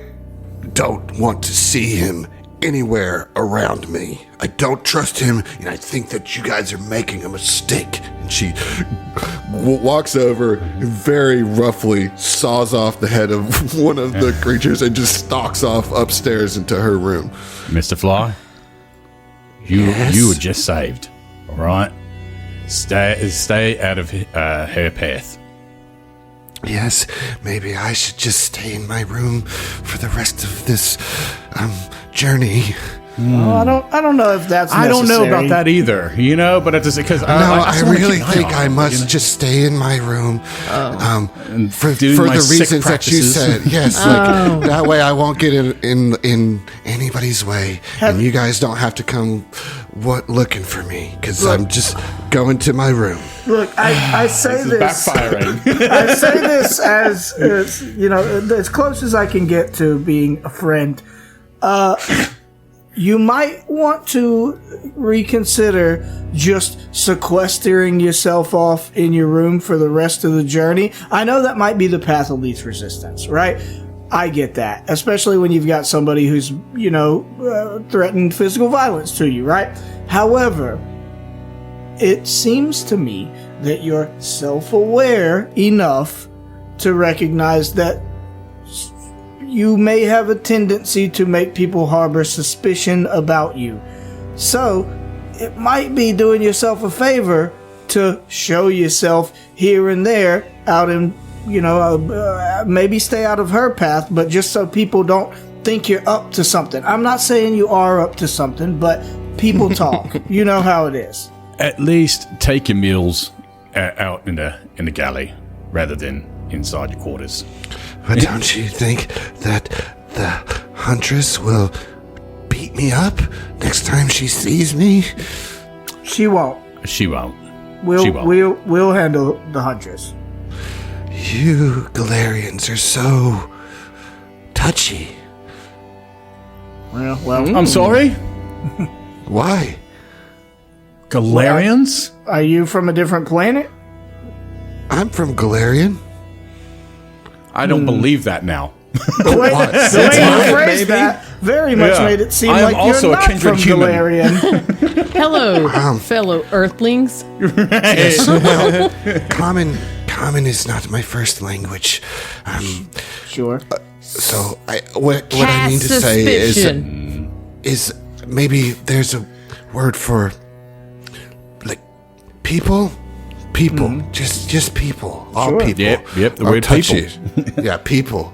Speaker 6: don't want to see him anywhere around me. I don't trust him, and I think that you guys are making a mistake.
Speaker 1: And she walks over and very roughly saws off the head of one of the creatures and just stalks off upstairs into her room.
Speaker 4: Mr. Fly, you were just saved, all right? Stay out of her path.
Speaker 6: Yes, maybe I should just stay in my room for the rest of this journey.
Speaker 5: Oh, I don't know if that's necessary.
Speaker 4: I don't know about that either, you know, but it's because
Speaker 6: I really think I must just stay in my room for the reasons that you said. Yes, that way I won't get in anybody's way, and you guys don't have to come looking for me because I'm just going to my room.
Speaker 5: Look, I say this
Speaker 4: backfiring.
Speaker 5: I say this as you know, as close as I can get to being a friend. You might want to reconsider just sequestering yourself off in your room for the rest of the journey. I know that might be the path of least resistance, right? I get that, especially when you've got somebody who's, threatened physical violence to you, right? However, it seems to me that you're self-aware enough to recognize that you may have a tendency to make people harbor suspicion about you. So, it might be doing yourself a favor to show yourself here and there out in, maybe stay out of her path, but just so people don't think you're up to something. I'm not saying you are up to something, but people talk. You know how it is.
Speaker 4: At least take your meals out in the galley rather than inside your quarters.
Speaker 6: But don't you think that the Huntress will beat me up next time she sees me?
Speaker 5: She won't.
Speaker 4: She won't.
Speaker 5: We'll handle the Huntress.
Speaker 6: You Galarians are so touchy.
Speaker 5: Well.
Speaker 4: I'm sorry?
Speaker 6: Why?
Speaker 4: Galarians?
Speaker 5: Are you from a different planet?
Speaker 6: I'm from Galarian.
Speaker 4: I don't believe that now.
Speaker 5: The way you phrased that very much made it seem like
Speaker 4: also
Speaker 5: you're not
Speaker 4: a kindred
Speaker 5: from
Speaker 4: human.
Speaker 5: Galarian.
Speaker 2: Hello, fellow Earthlings.
Speaker 6: Yes, well, common is not my first language.
Speaker 5: Sure.
Speaker 6: So what I mean to say is maybe there's a word for
Speaker 1: people, just people, all people.
Speaker 4: Yep, the
Speaker 1: I'll
Speaker 4: word
Speaker 1: touch
Speaker 4: people.
Speaker 1: you. Yeah, people.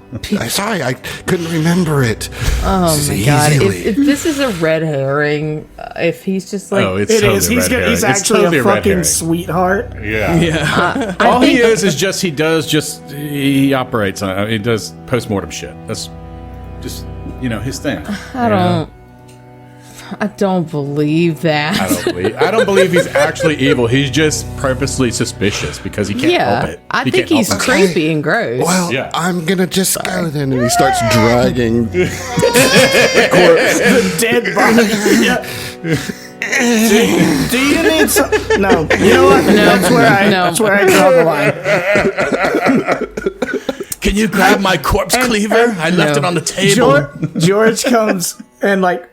Speaker 1: Sorry, I couldn't remember it.
Speaker 2: Oh
Speaker 1: This
Speaker 2: my
Speaker 1: is
Speaker 2: god!
Speaker 1: easily-
Speaker 2: If this is a red herring, if he's just like,
Speaker 4: Oh, it's
Speaker 5: It
Speaker 4: totally
Speaker 5: is.
Speaker 4: a red herring.
Speaker 5: He's
Speaker 4: It's
Speaker 5: actually
Speaker 4: totally
Speaker 5: a
Speaker 4: red
Speaker 5: fucking
Speaker 4: herring.
Speaker 5: sweetheart.
Speaker 4: Yeah.
Speaker 2: I
Speaker 4: All he
Speaker 2: think-
Speaker 4: is just he operates on he does postmortem shit. That's just his thing.
Speaker 2: I don't believe that.
Speaker 4: I don't believe he's actually evil. He's just purposely suspicious because he can't help it.
Speaker 2: I
Speaker 4: He
Speaker 2: think
Speaker 4: can't
Speaker 2: he's
Speaker 4: help it.
Speaker 2: creepy and gross.
Speaker 1: Well,
Speaker 4: Yeah.
Speaker 1: I'm gonna just go then, and he starts dragging.
Speaker 5: The dead body. Yeah. Do you need some? No. You know what? That's where I draw the line.
Speaker 4: Can you grab my corpse cleaver? I left
Speaker 2: No.
Speaker 4: it on the table.
Speaker 5: George comes and like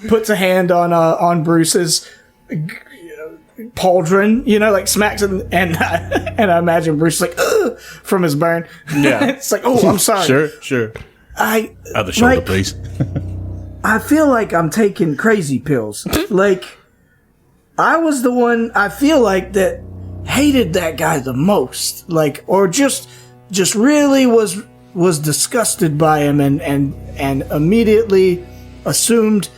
Speaker 5: puts a hand on Bruce's pauldron, like smacks him, and I imagine Bruce like "Ugh," from his burn.
Speaker 4: Yeah.
Speaker 5: It's like, oh, I'm sorry.
Speaker 4: Sure.
Speaker 5: I
Speaker 4: Other shoulder,
Speaker 5: like,
Speaker 4: please.
Speaker 5: I feel like I'm taking crazy pills. Like I was the one I feel like that hated that guy the most, like, or just really was disgusted by him and immediately assumed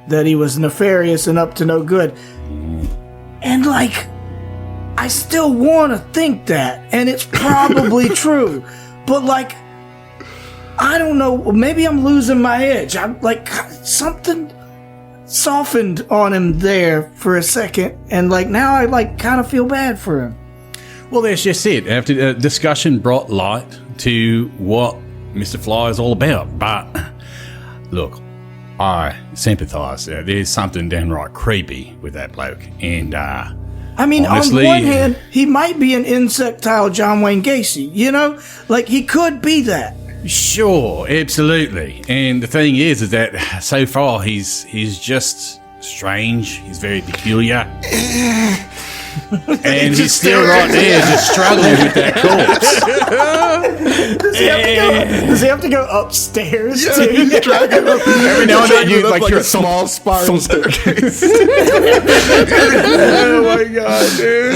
Speaker 5: that he was nefarious and up to no good. And like, I still want to think that, and it's probably true, but like, I don't know, maybe I'm losing my edge. I'm like, something softened on him there for a second, and like, now I like kind of feel bad for him.
Speaker 4: Well, that's just it. After the discussion brought light to what Mr. Fly is all about. But look, I sympathise. There's something downright creepy with that bloke, and
Speaker 5: I mean,
Speaker 4: honestly,
Speaker 5: on one hand, he might be an insectile John Wayne Gacy, like he could be that.
Speaker 4: sure, absolutely. And the thing is that so far he's just strange. He's very peculiar. And he's still right there, just struggling with that corpse.
Speaker 5: Does he have to go upstairs too?
Speaker 4: Every now and then, you like
Speaker 1: like
Speaker 4: you're
Speaker 1: a small spiral staircase.
Speaker 4: Oh my god, dude!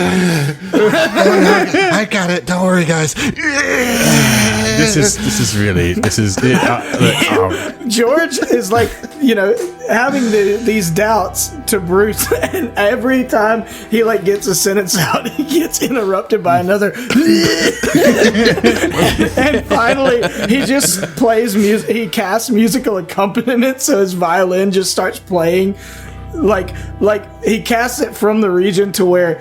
Speaker 1: I got it. Don't worry, guys.
Speaker 4: This is it.
Speaker 5: George is like, having these doubts to Bruce, and every time he like gets a sentence out, he gets interrupted by another. And finally, he just plays music. He casts musical accompaniment, so his violin just starts playing. Like he casts it from the region to where,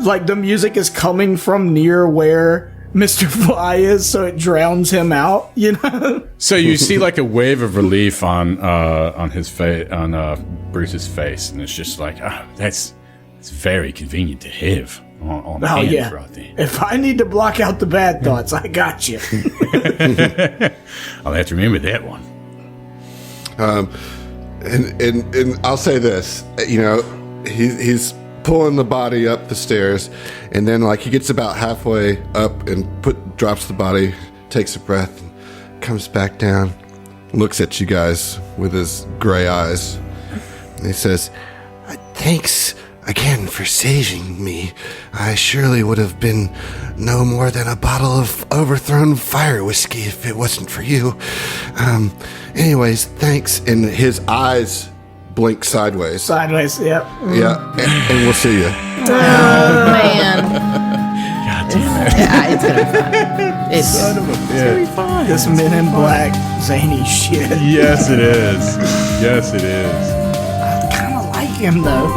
Speaker 5: like, the music is coming from near where Mr. Fly is, so it drowns him out,
Speaker 4: So you see like a wave of relief on his face, on Bruce's face, and it's just like, it's very convenient to have on hand right there.
Speaker 5: If I need to block out the bad thoughts, I got you.
Speaker 4: I'll have to remember that one.
Speaker 1: And I'll say this, he's pulling the body up the stairs, and then like he gets about halfway up and drops the body, takes a breath, and comes back down, looks at you guys with his gray eyes, and he says,
Speaker 6: Thanks again for saving me. I surely would have been no more than a bottle of overthrown fire whiskey if it wasn't for you.
Speaker 1: anyways, thanks. And his eyes blink sideways.
Speaker 5: Sideways, yep.
Speaker 1: Yeah, and we'll see you.
Speaker 2: Oh, man.
Speaker 4: God damn it!
Speaker 2: Yeah, it's gonna be fun.
Speaker 5: This Men in Black zany shit.
Speaker 4: Yes, it is. Yes, it is.
Speaker 5: I kind of like him, though.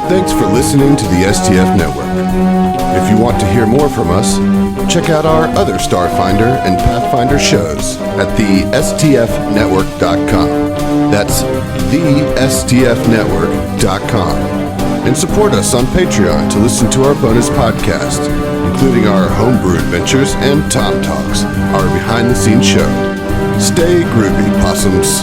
Speaker 1: Thanks for listening to the STF Network. If you want to hear more from us, check out our other Starfinder and Pathfinder shows at thestfnetwork.com. That's thestfnetwork.com. And support us on Patreon to listen to our bonus podcast, including our homebrew adventures and Tom Talks, our behind-the-scenes show. Stay groovy, possums.